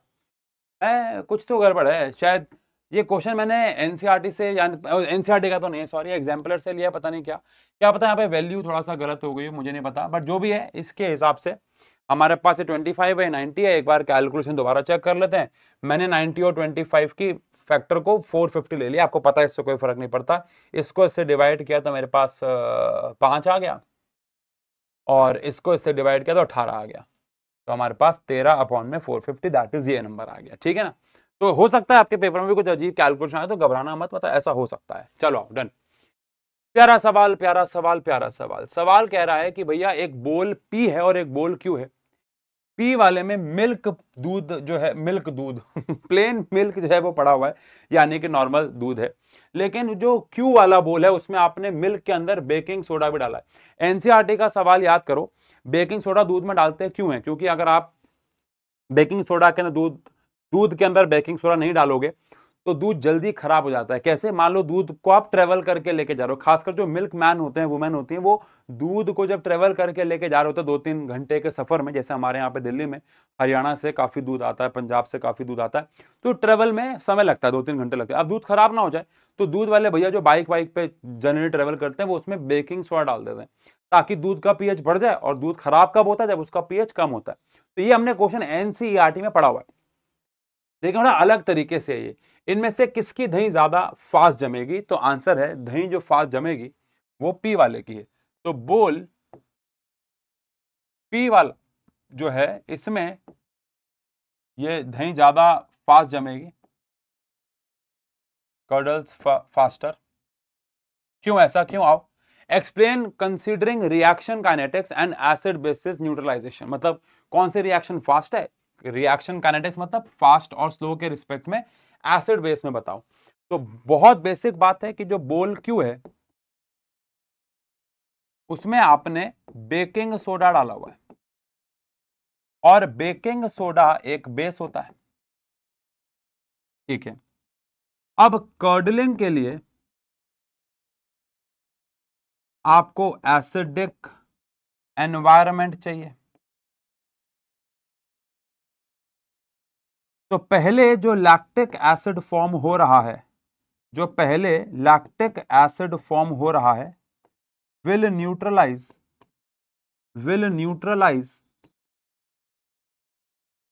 है? कुछ तो गड़बड़ है शायद। ये क्वेश्चन मैंने एनसीईआरटी से, एनसीईआरटी का तो नहीं है, सॉरी, एग्जाम्पलर से लिया, पता नहीं क्या क्या पता यहाँ पे वैल्यू थोड़ा सा गलत हो गई, मुझे नहीं पता, बट जो भी है इसके हिसाब से हमारे पास 25 है, 90 है। एक बार कैलकुलेशन दोबारा चेक कर लेते हैं। मैंने 90 और 25 की फैक्टर को 450 ले लिया, आपको पता है इससे कोई फर्क नहीं पड़ता। इसको इससे डिवाइड किया तो मेरे पास 5 आ गया, और इसको इससे डिवाइड किया तो 18 आ गया। तो हमारे पास 13/450, दैट इज ये नंबर आ गया। ठीक है ना? तो हो सकता है आपके पेपर में भी कुछ अजीब कैलकुलेशन आए, तो घबराना मत, मतलब ऐसा हो सकता है। चलो डन। प्यारा सवाल, प्यारा सवाल, प्यारा सवाल। सवाल कह रहा है कि भैया एक बोल P है और एक बोल Q है। P वाले में मिल्क दूध जो है, मिल्क दूध प्लेन मिल्क जो है वो पड़ा हुआ है, यानी कि नॉर्मल दूध है। लेकिन जो Q वाला बोल है उसमें आपने मिल्क के अंदर बेकिंग सोडा भी डाला है। एनसीईआरटी का सवाल याद करो, बेकिंग सोडा दूध में डालते क्यों है? क्योंकि अगर आप बेकिंग सोडा के अंदर दूध के अंदर बेकिंग सोडा नहीं डालोगे तो दूध जल्दी खराब हो जाता है। कैसे? मान लो दूध को आप ट्रेवल करके लेके जा रहे हो, खासकर जो मिल्क मैन होते हैं, वुमेन होती हैं, वो दूध को जब ट्रेवल करके लेके जा रहे होते हैं 2-3 घंटे के सफर में, जैसे हमारे यहाँ पे दिल्ली में हरियाणा से काफी दूध आता है, पंजाब से काफी दूध आता है, तो ट्रेवल में समय लगता है, 2-3 घंटे लगते हैं। अब दूध खराब ना हो जाए तो दूध वाले भैया जो बाइक वाइक पे जनरली ट्रेवल करते हैं वो उसमें बेकिंग सोडा डाल देते हैं, ताकि दूध का पीएच बढ़ जाए। और दूध खराब कब होता है? जब उसका पीएच कम होता है। तो ये हमने क्वेश्चन एनसीईआरटी में पढ़ा हुआ है। देखिए बड़ा अलग तरीके से ये, इनमें से किसकी दही ज्यादा फास्ट जमेगी? तो आंसर है दही जो फास्ट जमेगी वो P वाले की है। तो बोल P वाला जो है इसमें ये दही ज्यादा फास्ट जमेगी, कर्डल्स फास्टर। क्यों? ऐसा क्यों? आओ explain considering reaction kinetics and acid basis neutralisation. मतलब कौन से रिएक्शन फास्ट है? रिएक्शन काइनेटिक्स मतलब फास्ट और स्लो के रिस्पेक्ट में, एसिड बेस में बताओ। तो बहुत बेसिक बात है कि जो बोल Q है उसमें आपने बेकिंग सोडा डाला हुआ है, और बेकिंग सोडा एक बेस होता है। ठीक है, अब कर्डलिंग के लिए आपको एसिडिक एनवायरनमेंट चाहिए। तो पहले जो लैक्टिक एसिड फॉर्म हो रहा है, जो पहले लैक्टिक एसिड फॉर्म हो रहा है विल न्यूट्रलाइज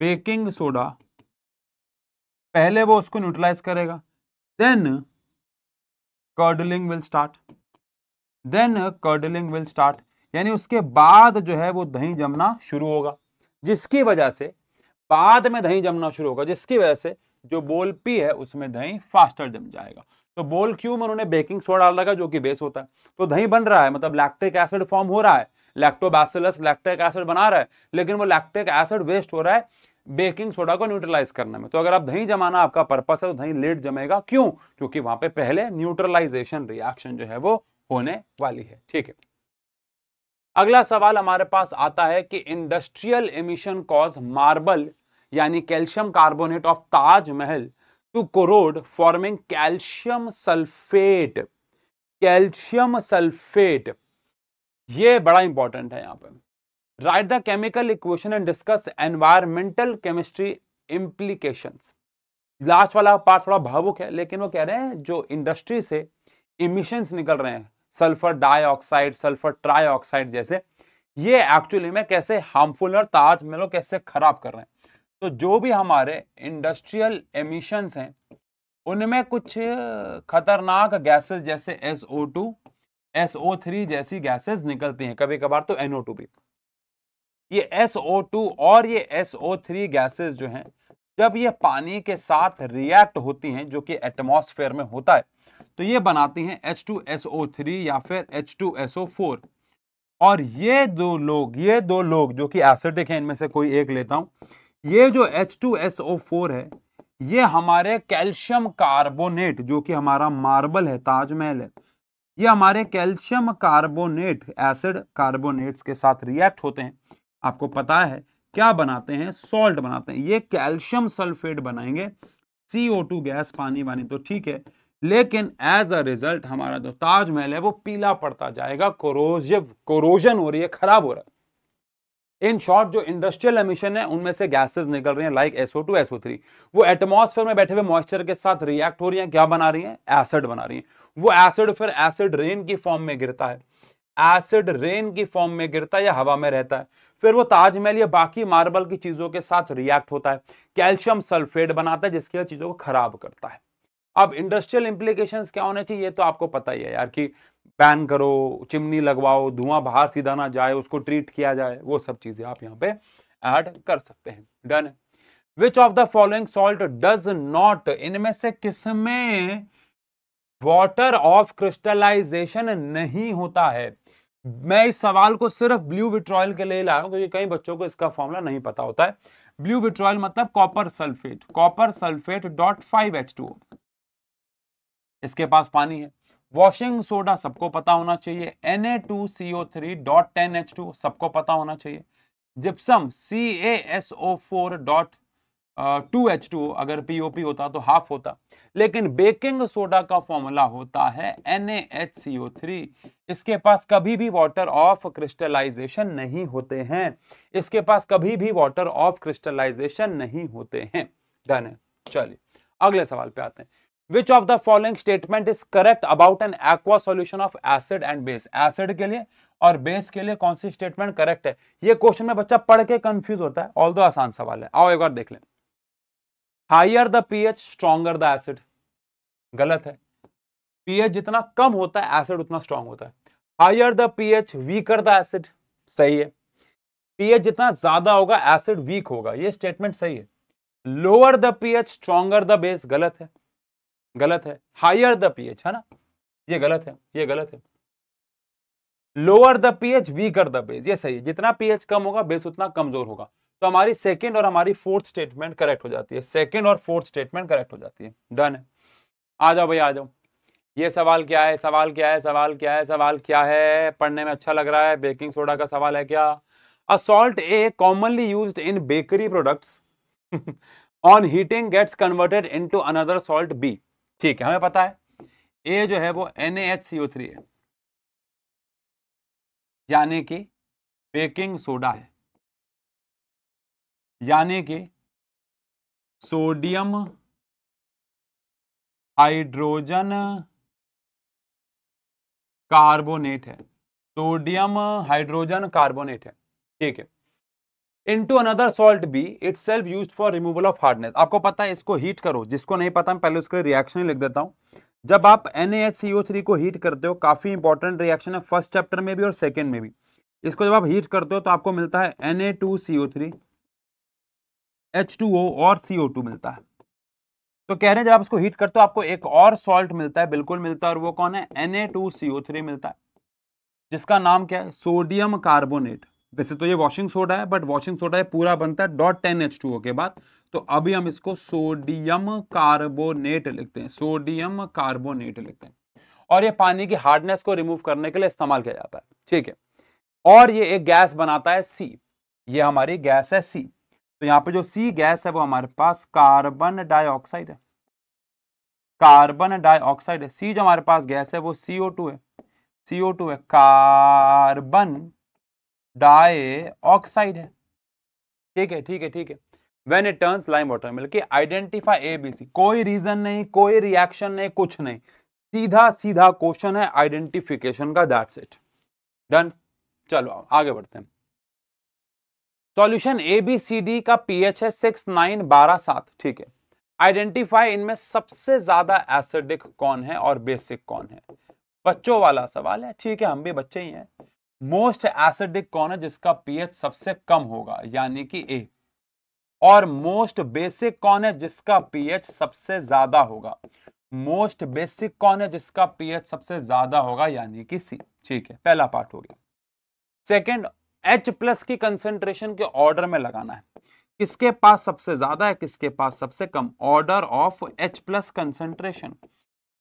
बेकिंग सोडा, पहले वो उसको न्यूट्रलाइज करेगा, देन कर्डलिंग विल स्टार्ट, यानी उसके बाद जो है वो दही जमना शुरू होगा, जिसकी वजह से बाद में दही जमना शुरू होगा, जिसकी वजह से जो बोल P है उसमें दही फास्टर जम जाएगा। तो बोल Q में उन्होंने बेकिंग सोडा डाल रखा जो कि बेस होता है, तो दही बन रहा है, मतलब लैक्टिक एसिड फॉर्म हो रहा है, लैक्टोबैसिलस लैक्टिक एसिड बना रहा है, लेकिन वो लैक्टिक एसिड वेस्ट हो रहा है बेकिंग सोडा को न्यूट्रलाइज करने में। तो अगर आप दही जमाना आपका पर्पस है तो दही लेट जमेगा। क्यों? क्योंकि वहां पे पहले न्यूट्रलाइजेशन रिएक्शन जो है वो होने वाली है। ठीक है, अगला सवाल हमारे पास आता है कि इंडस्ट्रियल एमिशन कॉज मार्बल यानी calcium carbonate of Taj Mahal to corrode forming calcium sulphate. Calcium sulphate ये बड़ा इंपॉर्टेंट है। यहां पर write the chemical equation and discuss environmental chemistry implications. Last वाला पार्ट थोड़ा भावुक है, लेकिन वो कह रहे हैं जो इंडस्ट्री से इमिशंस निकल रहे हैं, सल्फर डाइऑक्साइड, सल्फर ट्राइऑक्साइड जैसे, ये एक्चुअली में कैसे हार्मफुल और ताजमहल कैसे खराब कर रहे हैं। तो जो भी हमारे इंडस्ट्रियल एमिशंस हैं उनमें कुछ खतरनाक गैसेस जैसे SO2, SO3 जैसी गैसेस निकलती हैं, कभी कभार तो NO2 भी। ये SO2 और ये SO3 गैसेस जो हैं जब ये पानी के साथ रिएक्ट होती हैं, जो कि एटमॉस्फेयर में होता है, तो ये बनाती हैं H2SO3 या फिर H2SO4। और ये दो लोग जो कि एसिडिक हैं, इनमें से कोई एक लेता हूं, ये जो H2SO4 है ये हमारे कैल्शियम कार्बोनेट, जो कि हमारा मार्बल है, ताजमहल है, ये हमारे कैल्शियम कार्बोनेट एसिड कार्बोनेट्स के साथ रिएक्ट होते हैं। आपको पता है क्या बनाते हैं? सॉल्ट बनाते हैं। ये कैल्शियम सल्फेट बनाएंगे CO2 गैस, पानी वानी तो ठीक है, लेकिन एज अ रिजल्ट हमारा जो ताजमहल है वो पीला पड़ता जाएगा, कोरोजन हो रही है, खराब हो रहा है। इन शॉर्ट जो इंडस्ट्रियल एमिशन है उनमें से गैसेस निकल रही हैं लाइक SO2, SO3, वो एटमॉस्फेयर में बैठे हुए मॉइस्चर के साथ रिएक्ट हो रही हैं, क्या बना रही हैं? एसिड बना रही हैं। वो एसिड फिर एसिड रेन की फॉर्म में गिरता है, एसिड रेन की फॉर्म में गिरता है या हवा में रहता है, फिर वो ताजमहल या बाकी मार्बल की चीजों के साथ रिएक्ट होता है, कैल्शियम सल्फेट बनाता है जिसकी चीजों को खराब करता है। अब इंडस्ट्रियल इंप्लीकेशंस क्या होने चाहिए, ये तो आपको पता ही है यार, कि बैन करो, चिमनी लगवाओ, धुआं बाहर सीधा ना जाए, उसको ट्रीट किया जाए, वो सब चीजें आप यहाँ पे ऐड कर सकते हैं। Done. Which of the following salt does not, इनमें से किसमें वाटर ऑफ क्रिस्टलाइजेशन नहीं होता है? मैं इस सवाल को सिर्फ ब्लू विट्रॉयल के लिए लाया हूं क्योंकि कई बच्चों को इसका फॉर्मूला नहीं पता होता है। ब्लू विट्रॉयल मतलब कॉपर सल्फेट .5H2O, इसके पास पानी है। वॉशिंग सोडा सबको पता होना चाहिए, Na2CO3 .10H2 सबको पता होना चाहिए। जिप्सम CaSO4 2H2O, अगर POP होता तो हाफ होता, लेकिन बेकिंग सोडा का फॉर्मूला होता है NaHCO3। इसके पास कभी भी वाटर ऑफ क्रिस्टलाइजेशन नहीं होते हैं, इसके पास कभी भी वाटर ऑफ क्रिस्टलाइजेशन नहीं होते हैं। डन है। चलिए अगले सवाल पे आते हैं। Which of the following statement is correct about an aqua solution of acid and base? Acid के लिए और बेस के लिए कौन सी स्टेटमेंट करेक्ट है? ये क्वेश्चन में बच्चा पढ़ के कंफ्यूज होता है, ऑल्दो आसान सवाल है। आओ एक बार देख लें। Higher the pH stronger the acid, गलत है। पीएच जितना कम होता है एसिड उतना स्ट्रॉन्ग होता है। Higher the pH weaker the acid, सही है। पीएच जितना ज्यादा होगा एसिड वीक होगा, ये स्टेटमेंट सही है। Lower the pH stronger the base, गलत है, गलत है। हायर द पीएच है ना, ये गलत है, ये गलत है। Lower the pH weaker the base, ये सही है। जितना पीएच कम होगा बेस उतना कमजोर होगा। तो हमारी सेकंड और हमारी फोर्थ स्टेटमेंट करेक्ट हो जाती है, सेकंड और फोर्थ स्टेटमेंट करेक्ट हो जाती है। डन है। आ जाओ भाई आ जाओ। ये सवाल क्या है, सवाल क्या है, सवाल क्या है, सवाल क्या है? पढ़ने में अच्छा लग रहा है, बेकिंग सोडा का सवाल है क्या? A salt A commonly used in bakery products on heating gets converted into another salt B. ठीक है, हमें पता है ए जो है वो NaHCO3 है, यानी कि बेकिंग सोडा है, यानी कि सोडियम हाइड्रोजन कार्बोनेट है, सोडियम हाइड्रोजन कार्बोनेट है। ठीक है। Into another salt B it self use for removal of hardness. आपको पता है, इसको हीट करो, जिसको नहीं पता मैं पहले उसके रिएक्शन लिख देता हूं। जब आप NaHCO3 को हीट करते हो, काफी इंपॉर्टेंट रिएक्शन है, फर्स्ट चैप्टर में भी और सेकंड में भी। इसको जब आप हीट करते हो तो आपको मिलता है Na2CO3, H2O और CO2 मिलता है। तो कह रहे हैं जब आप इसको हीट करते हो आपको एक और सॉल्ट मिलता है, बिल्कुल मिलता है, और वो कौन है? Na2CO3 मिलता है, जिसका नाम क्या है? Sodium carbonate. वैसे तो ये वॉशिंग सोडा है, बट वॉशिंग सोडा ये पूरा बनता है .10H2O के बाद, तो अभी हम इसको सोडियम कार्बोनेट लिखते हैं, सोडियम कार्बोनेट लिखते हैं। और ये पानी की हार्डनेस को रिमूव करने के लिए इस्तेमाल किया जाता है। ठीक है। और ये एक गैस बनाता है C, ये हमारी गैस है C। तो यहाँ पे जो C गैस है वो हमारे पास कार्बन डाइऑक्साइड है, कार्बन डाइऑक्साइड है। C जो हमारे पास गैस है वो CO2 है, CO2 है, कार्बन डाइऑक्साइड है। ठीक है, ठीक है, ठीक है। When it turns lime water milk, identify ABC। कोई रीजन नहीं, कोई रिएक्शन नहीं, कुछ नहीं, सीधा सीधा क्वेश्चन है आइडेंटिफिकेशन का, दैट्स इट। डन। चलो आगे बढ़ते हैं। सॉल्यूशन ABCD का पीएच है 6, 9, 12, 7। ठीक है। आइडेंटिफाई इनमें सबसे ज्यादा एसिडिक कौन है और बेसिक कौन है? बच्चों वाला सवाल है, ठीक है, हम भी बच्चे ही हैं। मोस्ट एसिडिक कौन है जिसका पीएच सबसे कम होगा, यानी कि A। और मोस्ट बेसिक कौन है जिसका पीएच सबसे ज्यादा होगा? मोस्ट बेसिक कौन है जिसका पीएच सबसे ज्यादा होगा, यानी कि C। ठीक है, पहला पार्ट हो गया। सेकेंड, H+ की कंसेंट्रेशन के ऑर्डर में लगाना है, किसके पास सबसे ज्यादा है, किसके पास सबसे कम। Order of H+ concentration,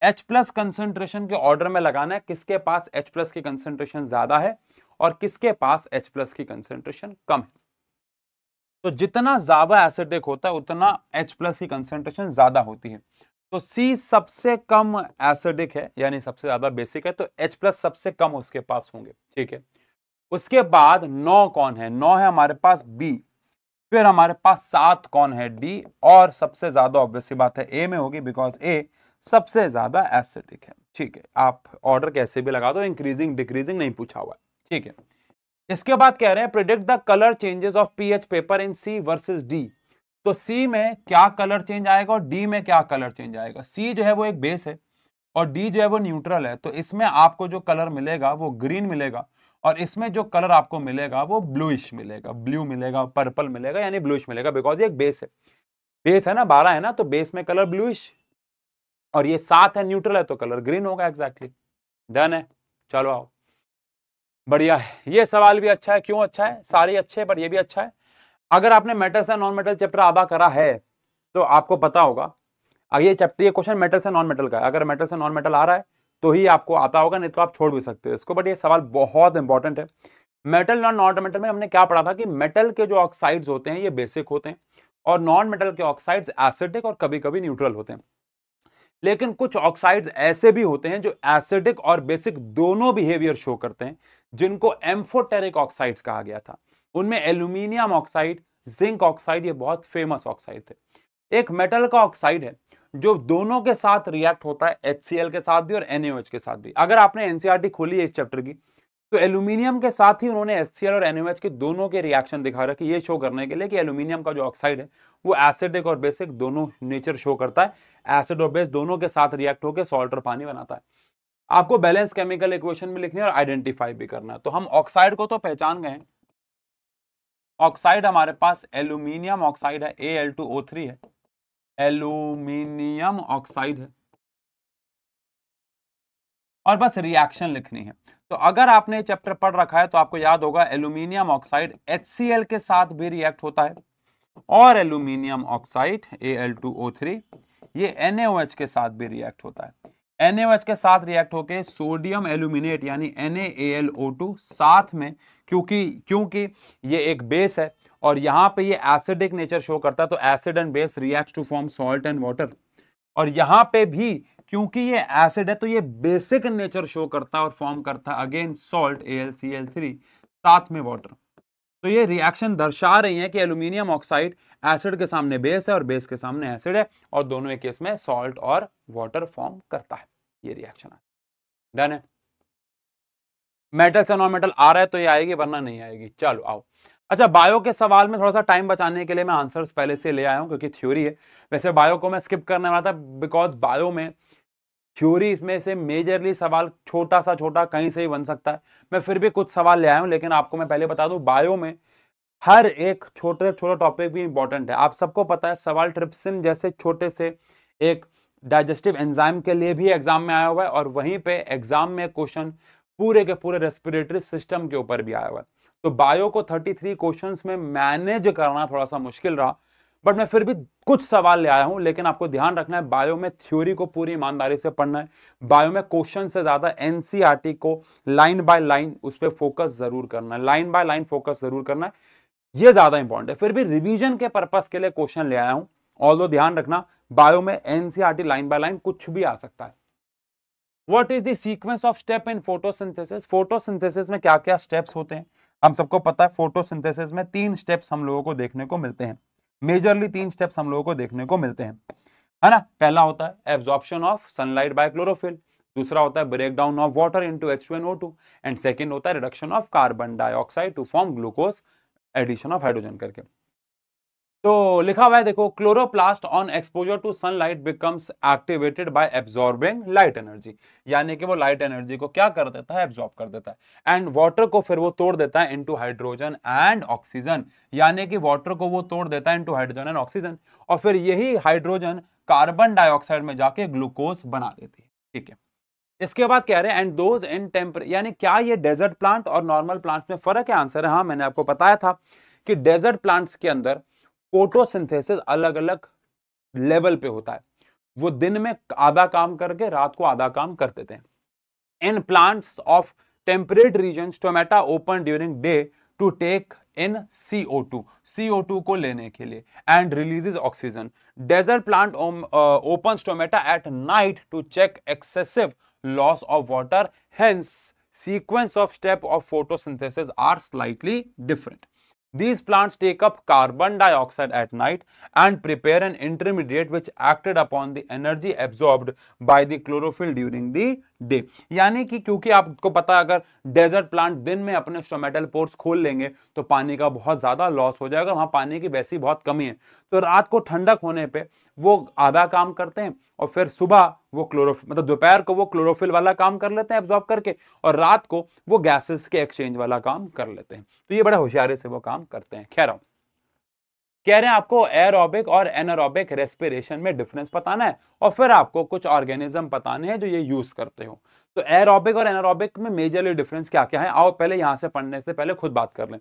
H+ concentration के ऑर्डर में लगाना है, किसके पास H+ की कंसेंट्रेशन ज्यादा है और किसके पास H+ की कंसेंट्रेशन कम है। तो जितना ज्यादा एसिडिक होता है उतना H+ की कंसेंट्रेशन ज्यादा होती है। तो C सबसे कम एसिडिक है यानी सबसे ज्यादा बेसिक है, तो H+ सबसे कम उसके पास होंगे, ठीक है। उसके बाद 9 कौन है? 9 है हमारे पास B, फिर हमारे पास 7 कौन है? D, और सबसे ज्यादा ऑब्वियस सी बात है A में होगी, बिकॉज A सबसे ज्यादा एसिडिक है, ठीक है। आप ऑर्डर कैसे भी लगा दो, इंक्रीजिंग डिक्रीजिंग नहीं पूछा हुआ है, ठीक है। इसके बाद कह रहे हैं predict the colour changes of pH paper in C versus D. तो सी में क्या कलर चेंज आएगा और डी में क्या कलर चेंज आएगा? सी जो है वो एक बेस है और डी जो है वो न्यूट्रल है, तो इसमें आपको जो कलर मिलेगा वो ग्रीन मिलेगा और इसमें जो कलर आपको मिलेगा वो ब्लूइश मिलेगा, ब्लू मिलेगा, पर्पल मिलेगा, यानी ब्लूइश मिलेगा, बिकॉज ये एक बेस है। बेस है ना, 12 है ना, तो बेस में कलर ब्लूइश और ये 7 है, न्यूट्रल है, तो कलर ग्रीन होगा। एग्जैक्टली डन है। चलो आओ, बढ़िया है। ये सवाल भी अच्छा है। क्यों अच्छा है? सारे अच्छे हैं पर ये भी अच्छा है। अगर आपने metals and non metal chapter आधा करा है तो आपको पता होगा, ये चैप्टर, ये क्वेश्चन मेटल से नॉन मेटल का है। अगर मेटल से नॉन मेटल आ रहा है तो ही आपको आता होगा, नहीं तो आप छोड़ भी सकते हो इसको, बट ये सवाल बहुत इंपॉर्टेंट है। मेटल और नॉन मेटल में हमने क्या पढ़ा था कि मेटल के जो ऑक्साइड्स होते हैं ये बेसिक होते हैं और नॉन मेटल के ऑक्साइड्स एसिडिक और कभी कभी न्यूट्रल होते हैं। लेकिन कुछ ऑक्साइड्स ऐसे भी होते हैं जो एसिडिक और बेसिक दोनों बिहेवियर शो करते हैं, जिनको एम्फोटेरिक ऑक्साइड्स कहा गया था। उनमें एल्यूमिनियम ऑक्साइड, जिंक ऑक्साइड, ये बहुत फेमस ऑक्साइड थे। एक मेटल का ऑक्साइड है जो दोनों के साथ रिएक्ट होता है, HCl के साथ भी और NaOH के साथ भी। अगर आपने एनसीईआरटी खोली है इस चैप्टर की, तो एल्यूमिनियम के साथ ही उन्होंने HCl और NaOH के दोनों के रिएक्शन दिखा रखे, ये शो करने के लिए कि एल्यूमिनियम का जो ऑक्साइड है वो एसिडिक और बेसिक दोनों नेचर शो करता है, एसिड और बेस दोनों के साथ रिएक्ट होकर सॉल्ट और पानी बनाता है। आपको बैलेंस केमिकल इक्वेशन भी लिखनी है और आइडेंटिफाई भी करना है। तो हम ऑक्साइड को तो पहचान गए। ऑक्साइड हमारे पास एल्यूमिनियम ऑक्साइड है, Al2O3 है, एल्यूमिनियम ऑक्साइड है, और बस रिएक्शन लिखनी है। तो अगर आपने चैप्टर पढ़ रखा है तो आपको याद होगा एल्यूमिनियम ऑक्साइड HCl के साथ भी रिएक्ट होता है और एल्यूमिनियम ऑक्साइड Al2O3 ये NaOH के साथ भी रिएक्ट होता है। NaOH के साथ रिएक्ट होके सोडियम एल्यूमिनेट यानी NaAlO2 साथ में, क्योंकि ये एक बेस है और यहां पे ये एसिडिक नेचर शो करता है, तो acid and base react to form salt and water. और यहां पे भी क्योंकि ये एसिड है तो ये बेसिक नेचर शो करता है और फॉर्म करता है अगेन सॉल्ट AlCl3 साथ में वाटर। तो ये रिएक्शन दर्शा रही है कि एल्यूमिनियम ऑक्साइड एसिड के सामने बेस है और बेस के सामने एसिड है और दोनों एक केस में सॉल्ट और वाटर फॉर्म करता है। ये रिएक्शन है। डन है। मेटल से नॉन मेटल आ रहा है तो ये आएगी, वरना नहीं आएगी। चलो आओ। अच्छा, बायो के सवाल में थोड़ा सा टाइम बचाने के लिए मैं आंसर्स पहले से ले आया हूं क्योंकि थ्योरी है। वैसे बायो को मैं स्किप करने वाला था बिकॉज बायो में थ्योरी इसमें से मेजरली सवाल छोटा सा छोटा कहीं से ही बन सकता है। मैं फिर भी कुछ सवाल ले आया हूं, लेकिन आपको मैं पहले बता दूं बायो में हर एक छोटे छोटे टॉपिक भी इंपॉर्टेंट है। आप सबको पता है सवाल ट्रिप्सिन जैसे छोटे से एक डाइजेस्टिव एंजाइम के लिए भी एग्जाम में आया हुआ है और वहीं पे एग्जाम में क्वेश्चन पूरे के पूरे रेस्पिरेटरी सिस्टम के ऊपर भी आया हुआ है। तो बायो को 33 क्वेश्चंस में मैनेज करना थोड़ा सा मुश्किल रहा, बट मैं फिर भी कुछ सवाल ले आया हूं। लेकिन आपको ध्यान रखना है बायो में थ्योरी को पूरी ईमानदारी से पढ़ना है। बायो में क्वेश्चन से ज्यादा एनसीईआरटी को लाइन बाय लाइन उस पर फोकस जरूर करना है, लाइन बाय लाइन फोकस जरूर करना है, ये ज्यादा इंपॉर्टेंट है। फिर भी रिवीजन के पर्पस के लिए क्वेश्चन ले आया हूं। ऑल्दो ध्यान रखना बायो में एनसीईआरटी लाइन बाय लाइन कुछ भी आ सकता है। What is the sequence of step in photosynthesis? Photosynthesis में क्या क्या स्टेप्स होते हैं हम सबको पता है। फोटोसिंथेसिस में 3 स्टेप्स हम लोगों को देखने को मिलते हैं, मेजरली 3 स्टेप्स हम लोगों को देखने को मिलते हैं, है ना। पहला होता है absorption of sunlight by chlorophyll, दूसरा होता है break down of water into H2NO2 and second होता है reduction of carbon dioxide to form glucose, addition of hydrogen करके। तो लिखा हुआ है देखो, chloroplast on exposure to sunlight becomes activated by absorbing light energy, यानी कि वो लाइट एनर्जी को क्या कर देता है, एब्जॉर्ब कर देता है। एंड वाटर को फिर वो तोड़ देता है इनटू हाइड्रोजन एंड ऑक्सीजन, यानी कि वाटर को वो तोड़ देता है इनटू हाइड्रोजन एंड ऑक्सीजन, और फिर यही हाइड्रोजन कार्बन डाइऑक्साइड में जाके ग्लूकोज बना देती है। ठीक है, इसके बाद कह रहे हैं एंड दोज इन टेम्परेचर, यानी क्या ये डेजर्ट प्लांट और नॉर्मल प्लांट्स में फर्क है? आंसर है हाँ। मैंने आपको बताया था कि डेजर्ट प्लांट्स के अंदर फोटोसिंथेसिस अलग अलग लेवल पे होता है। वो दिन में आधा काम करके रात को आधा काम करते थे। In plants of temperate region stomata open during day to take in CO2 को लेने के लिए and releases oxygen. Desert plant open stomata at night to check excessive loss of water. Hence sequence of step of photosynthesis are slightly different. These plants take up carbon dioxide at night and prepare an intermediate which acted upon the energy absorbed by the chlorophyll during the day. यानी कि क्योंकि आपको पता है अगर डेजर्ट प्लांट दिन में अपने स्टोमेटल पोर्स खोल लेंगे तो पानी का बहुत ज्यादा लॉस हो जाएगा, वहां पानी की वैसी बहुत कमी है, तो रात को ठंडक होने पे वो आधा काम करते हैं और फिर सुबह वो क्लोरोफिल मतलब दोपहर को वो क्लोरोफिल वाला काम कर लेते हैं एब्जॉर्ब करके, और रात को वो गैसेस के एक्सचेंज वाला काम कर लेते हैं. तो ये बड़ा होशियारी से वो काम करते हैं. खैर कह रहे हैं आपको एरोबिक और एनारोबिक रेस्पिरेशन में डिफरेंस बताना है और फिर आपको कुछ ऑर्गेनिज्म बताने हैं जो ये यूज करते हो. तो एरोबिक और एनारोबिक में मेजरली डिफरेंस क्या क्या है, आओ पहले यहां से पढ़ने से पहले खुद बात कर लें.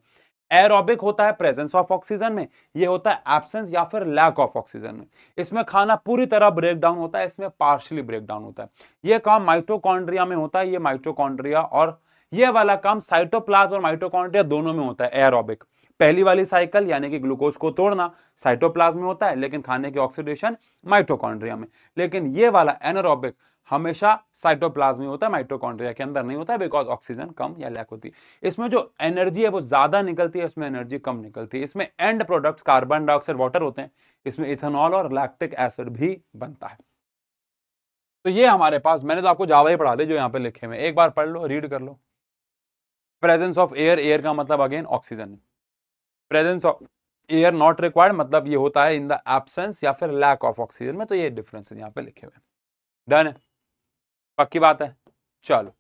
एरोबिक होता है प्रेजेंस ऑफ ऑक्सीजन में, ये होता है एब्सेंस या फिर लैक ऑफ ऑक्सीजन में. इसमें खाना पूरी तरह ब्रेक डाउन होता है, इसमें पार्शियली ब्रेक डाउन होता है. ये काम माइटोकॉन्ड्रिया में होता है, ये माइटोकॉन्ड्रिया और ये वाला काम साइटोप्लाज्म और माइटोकॉन्ड्रिया दोनों में होता है. एरोबिक पहली वाली साइकिल यानी कि ग्लूकोज को तोड़ना साइटोप्लाज्म में होता है, लेकिन खाने की ऑक्सीडेशन माइटोकॉन्ड्रिया में. लेकिन ये वाला एनारोबिक हमेशा साइटोप्लाज्म में होता है, माइटोकॉन्ड्रिया के अंदर नहीं होता है, बिकॉज ऑक्सीजन कम या लैक होती है. इसमें जो एनर्जी है वो ज्यादा निकलती है, इसमें एनर्जी कम निकलती है. इसमें and products carbon dioxide water होते हैं, इसमें इथेनॉल और लैक्टिक एसिड भी बनता है. तो ये हमारे पास, मैंने तो आपको जावा ही पढ़ा दे जो यहाँ पे लिखे हुए, एक बार पढ़ लो, रीड कर लो. प्रेजेंस ऑफ एयर, एयर का मतलब again oxygen. Presence of air not required मतलब ये होता है इन द एब्सेंस या फिर लैक ऑफ ऑक्सीजन में. तो ये डिफरेंस यहाँ पे लिखे हुए. डन है, पक्की बात है. चलो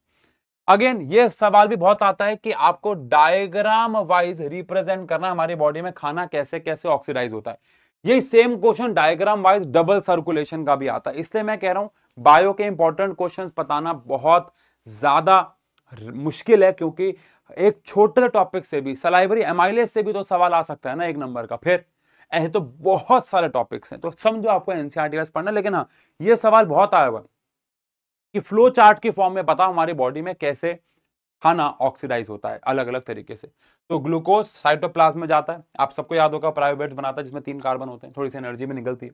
अगेन ये सवाल भी बहुत आता है कि आपको डायग्राम वाइज रिप्रेजेंट करना हमारी बॉडी में खाना कैसे कैसे ऑक्सीडाइज होता है. ये same question diagram wise double circulation का भी आता है. इसलिए मैं कह रहा हूं बायो के इंपॉर्टेंट क्वेश्चंस बताना बहुत ज्यादा मुश्किल है, क्योंकि एक छोटे टॉपिक से भी सलाइवरी एमाइलेज से भी तो सवाल आ सकता है ना एक नंबर का. फिर ऐसे तो बहुत सारे टॉपिक्स हैं, तो समझो आपको एनसीईआरटी वाइज पढ़ना. लेकिन हाँ ये सवाल बहुत आया हुआ कि फ्लो चार्ट की फॉर्म में बताओ हमारी बॉडी में कैसे खाना ऑक्सीडाइज होता है अलग अलग तरीके से. तो ग्लूकोज साइटोप्लाज्म में जाता है, आप सबको याद होगा प्रायोबेट्स बनाता है जिसमें 3 कार्बन होते हैं, थोड़ी सी एनर्जी भी निकलती है.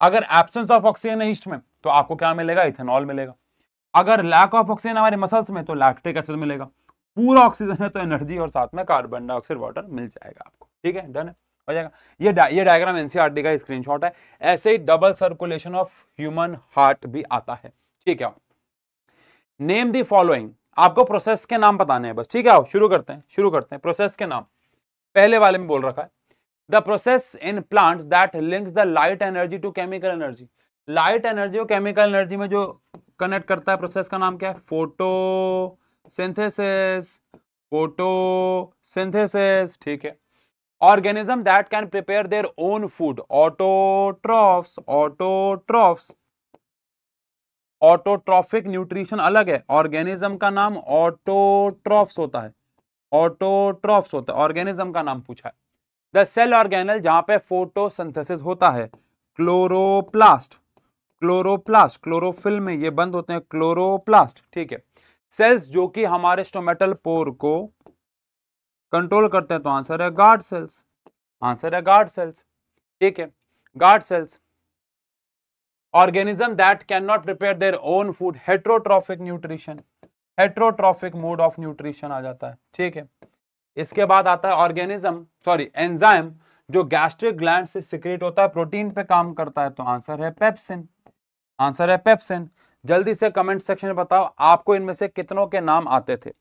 अगर एब्सेंस ऑफ ऑक्सीजन है ईस्ट में तो आपको क्या मिलेगा, इथेनॉल मिलेगा. अगर लैक ऑफ ऑक्सीजन हमारे मसल्स में तो लैक्टिक एसिड मिलेगा. पूरा ऑक्सीजन है तो एनर्जी और साथ में कार्बन डाइऑक्साइड वाटर मिल जाएगा आपको. ठीक है, डन है, हो जाएगा. ये डायग्राम एनसीईआरटी का स्क्रीनशॉट है. ऐसे ही double circulation of human heart भी आता है. ठीक है, नेम दी फॉलोइंग, आपको प्रोसेस के नाम बताने हैं बस. ठीक है, आओ शुरू करते हैं प्रोसेस के नाम. पहले वाले में बोल रखा है the process in plants that links the light energy to chemical energy. Light energy और केमिकल एनर्जी में जो कनेक्ट करता है प्रोसेस का नाम क्या है, फोटोसिंथेसिस. ठीक है. Organism that can prepare their own food, autotrophs. Autotrophic nutrition अलग है, ऑर्गेनिज्म का नाम ऑटोट्रॉफ्स होता है, ऑर्गेनिज्म का नाम पूछा है. द सेल ऑर्गेनल जहां पे फोटोसिंथेसिस होता है, क्लोरोप्लास्ट, क्लोरोफिल में ये बंद होते हैं, क्लोरोप्लास्ट. ठीक है. सेल्स जो कि हमारे स्टोमेटल पोर को कंट्रोल करते हैं, तो आंसर है गार्ड सेल्स. ठीक है, guard cells. Organism that can not prepare their own food, heterotrophic nutrition, heterotrophic mode of nutrition आ जाता है. ठीक है. इसके बाद आता है एंजाइम जो गैस्ट्रिक ग्लैंड से सिक्रेट होता है, प्रोटीन पे काम करता है, तो आंसर है पेप्सिन. जल्दी से कमेंट सेक्शन में बताओ आपको इनमें से कितनों के नाम आते थे.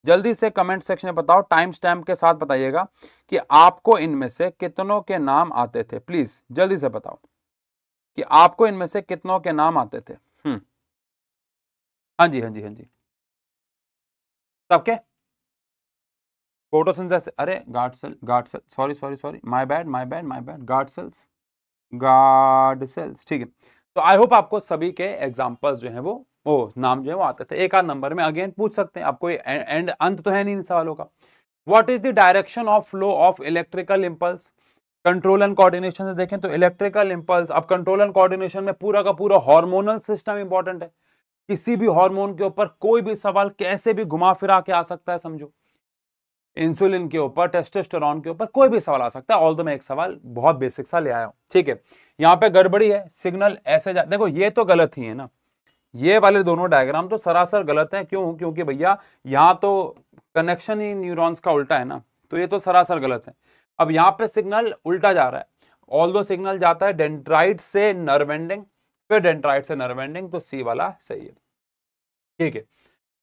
जल्दी से कमेंट सेक्शन में बताओ, टाइम स्टैम्प के साथ बताइएगा कि आपको इनमें से कितनों के नाम आते थे. प्लीज जल्दी से बताओ कि आपको इनमें से कितनों के नाम आते थे. हाँ जी. सबके फोटोसिंथेसिस, अरे guard cell, sorry, my bad, guard cells. ठीक है. तो आई होप आपको सभी के एग्जांपल्स जो हैं वो नाम जो है वो आते थे. एक आध नंबर में अगेन पूछ सकते हैं, आपको एंड अंत तो है नहीं इन सवालों का. What is the direction of flow of electrical impulse. Control and coordination से देखें तो इलेक्ट्रिकल इंपल्स, अब कंट्रोल एंड कोऑर्डिनेशन में पूरा का पूरा हार्मोनल सिस्टम इंपॉर्टेंट है. किसी भी हार्मोन के ऊपर कोई भी सवाल कैसे भी घुमा फिरा के आ सकता है, समझो. इंसुलिन के ऊपर, टेस्टोस्टेरोन के ऊपर कोई भी सवाल आ सकता है। ऑल्दो मैं एक सवाल बहुत बेसिक सा ले आया हूं, ठीक है। यहाँ पे गड़बड़ी है, सिग्नल ऐसे देखो ये तो गलत ही है ना, ये वाले दोनों डायग्राम तो सरासर गलत है। क्यों? क्योंकि भैया यहाँ तो कनेक्शन ही न्यूरॉन्स का उल्टा है ना, तो ये तो सरासर गलत है। अब यहाँ पे सिग्नल उल्टा जा रहा है, ऑल्दो सिग्नल जाता है डेंड्राइट से नर्व एंडिंग, फिर डेंड्राइट से नर्व एंडिंग, तो सी वाला सही है, ठीक है।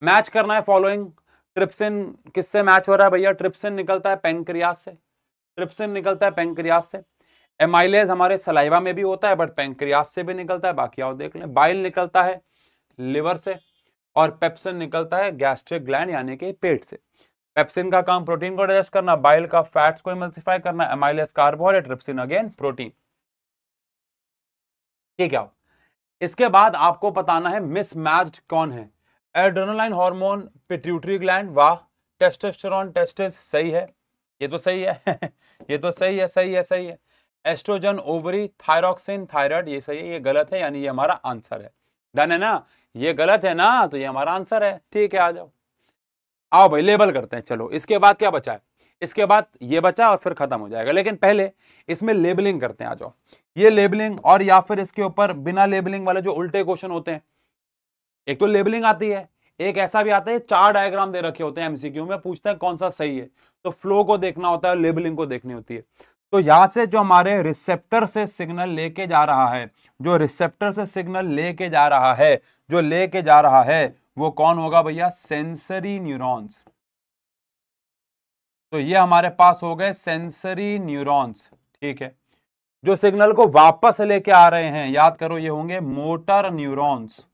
मैच करना है फॉलोइंग, ट्रिप्सिन किससे मैच हो रहा है भैया? ट्रिप्सिन निकलता है पेनक्रियास से, ट्रिप्सिन निकलता है पेनक्रियास से। एमाइलेज हमारे सलाइवा में भी होता है बट पेनक्रियास से भी निकलता है, बाकी आओ देख लें। बाइल निकलता है लिवर से, और पेप्सिन निकलता है गैस्ट्रिक ग्लैंड यानी कि पेट से। पेप्सिन का काम प्रोटीन को डाइजेस्ट करना, बाइल का फैट्स को इमल्सिफाई करना, amylase carbohydrate, trypsin again protein, ठीक है। इसके बाद आपको बताना है मिसमैच्ड कौन है। एड्रेनालाइन हार्मोन पिट्यूटरी ग्लैंड, वाह। टेस्टोस्टेरोन टेस्टिस, सही है, ये तो सही है ये तो सही है, सही है, सही है। एस्ट्रोजन ओवरी, थायरॉक्सिन थायराइड, ये सही है, ये गलत है, यानी ये हमारा आंसर है। डन है ना, ये गलत है ना, तो ये हमारा आंसर है, ठीक है। आ जाओ, आओ भाई लेबल करते हैं। चलो इसके बाद क्या बचा है? इसके बाद ये बचा और फिर खत्म हो जाएगा, लेकिन पहले इसमें लेबलिंग करते हैं। आ जाओ, ये लेबलिंग, और या फिर इसके ऊपर बिना लेबलिंग वाले जो उल्टे क्वेश्चन होते हैं। एक तो लेबलिंग आती है, एक ऐसा भी आता है 4 डायग्राम दे रखे होते हैं एमसीक्यू में, पूछता है कौन सा सही है, तो फ्लो को देखना होता है, लेबलिंग को देखनी होती है। तो यहां से जो हमारे रिसेप्टर से सिग्नल लेके जा रहा है, जो रिसेप्टर से सिग्नल लेके जा रहा है, जो लेके जा रहा है, वो कौन होगा भैया? Sensory neurons. तो ये हमारे पास हो गए सेंसरी न्यूरॉन्स, ठीक है। जो सिग्नल को वापस लेके आ रहे हैं, याद करो, ये होंगे मोटर न्यूरॉन्स।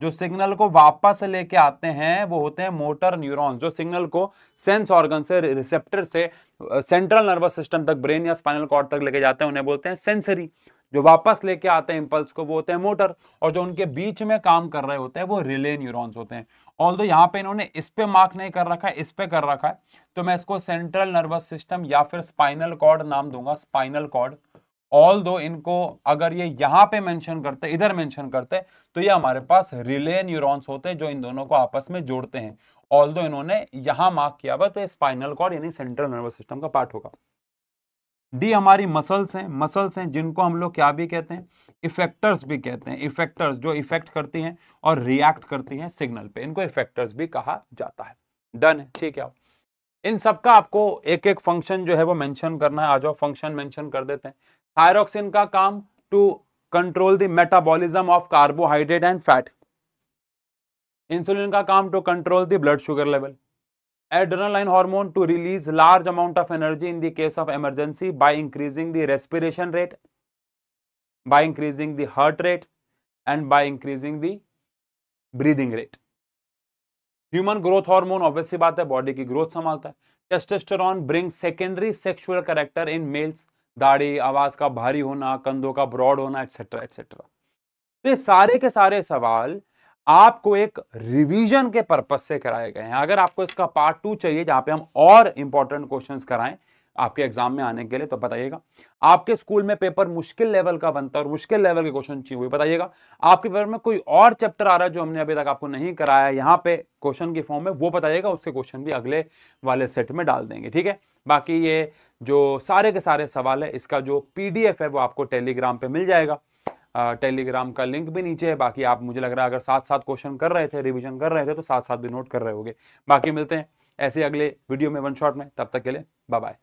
जो सिग्नल को वापस लेके आते हैं वो होते हैं मोटर न्यूरॉन्स। जो सिग्नल को सेंस ऑर्गन से, रिसेप्टर से सेंट्रल नर्वस सिस्टम तक, ब्रेन या स्पाइनल कॉर्ड तक लेके जाते हैं, उन्हें बोलते हैं सेंसरी। जो वापस लेके आते हैं इंपल्स को, वो होते हैं मोटर। और जो उनके बीच में काम कर रहे होते हैं वो रिले न्यूरॉन्स होते हैं। ऑल्दो यहाँ पे इन्होंने इस पे मार्क नहीं कर रखा है, इस पे कर रखा है, तो मैं इसको सेंट्रल नर्वस सिस्टम या फिर स्पाइनल कॉर्ड नाम दूंगा, स्पाइनल कॉर्ड। ऑल दो इनको अगर ये यहां पे मेंशन करते, इधर मेंशन करते, तो ये हमारे पास रिले न्यूरॉन्स होते हैं जो इन दोनों को आपस में जोड़ते हैं। ऑल दो इन्होंने यहां मार्क किया हुआ, तो ये स्पाइनल कॉर्ड यानी सेंट्रल नर्वस सिस्टम का पार्ट होगा। डी हमारी मसल्स हैं, मसल्स हैं जिनको हम लोग क्या भी कहते हैं? इफेक्टर्स भी कहते हैं। इफेक्टर्स जो इफेक्ट करती हैं और रिएक्ट करती हैं सिग्नल पे, इनको इफेक्टर्स भी कहा जाता है। डन है, ठीक है। इन सबका आपको एक एक फंक्शन जो है वो मेंशन करना है। आ जाओ, फंक्शन मेंशन कर देते हैं। थायरॉक्सिन का काम to control the metabolism of carbohydrate and fat. Insulin का काम to control the blood sugar level. Adrenaline hormone to release large amount of energy in the case of emergency by increasing the respiration rate, by increasing the heart rate and by increasing the breathing rate. Human growth hormone obviously बात है, बॉडी की ग्रोथ संभालता है। Testosterone bring secondary sexual character in males, दाढ़ी, आवाज का भारी होना, कंधों का ब्रॉड होना, एक्सेट्रा एक्सेट्रा। तो ये सारे के सारे सवाल आपको एक रिवीजन के पर्पस से कराए गए हैं। अगर आपको इसका पार्ट 2 चाहिए जहां पे हम और इंपॉर्टेंट क्वेश्चंस कराएं आपके एग्जाम में आने के लिए, तो बताइएगा। आपके स्कूल में पेपर मुश्किल लेवल का बनता है और मुश्किल लेवल के क्वेश्चन चाहिए हुए, बताइएगा। आपके पेपर में कोई और चैप्टर आ रहा है जो हमने अभी तक आपको नहीं कराया यहाँ पे क्वेश्चन की फॉर्म में, वो बताइएगा। उसके क्वेश्चन भी अगले वाले सेट में डाल देंगे, ठीक है। बाकी ये जो सारे के सारे सवाल है, इसका जो PDF है वो आपको टेलीग्राम पे मिल जाएगा। टेलीग्राम का लिंक भी नीचे है। बाकी आप, मुझे लग रहा है अगर साथ साथ क्वेश्चन कर रहे थे, रिवीजन कर रहे थे, तो साथ साथ भी नोट कर रहे होंगे। बाकी मिलते हैं ऐसे अगले वीडियो में, वन शॉट में। तब तक के लिए बाय बाय।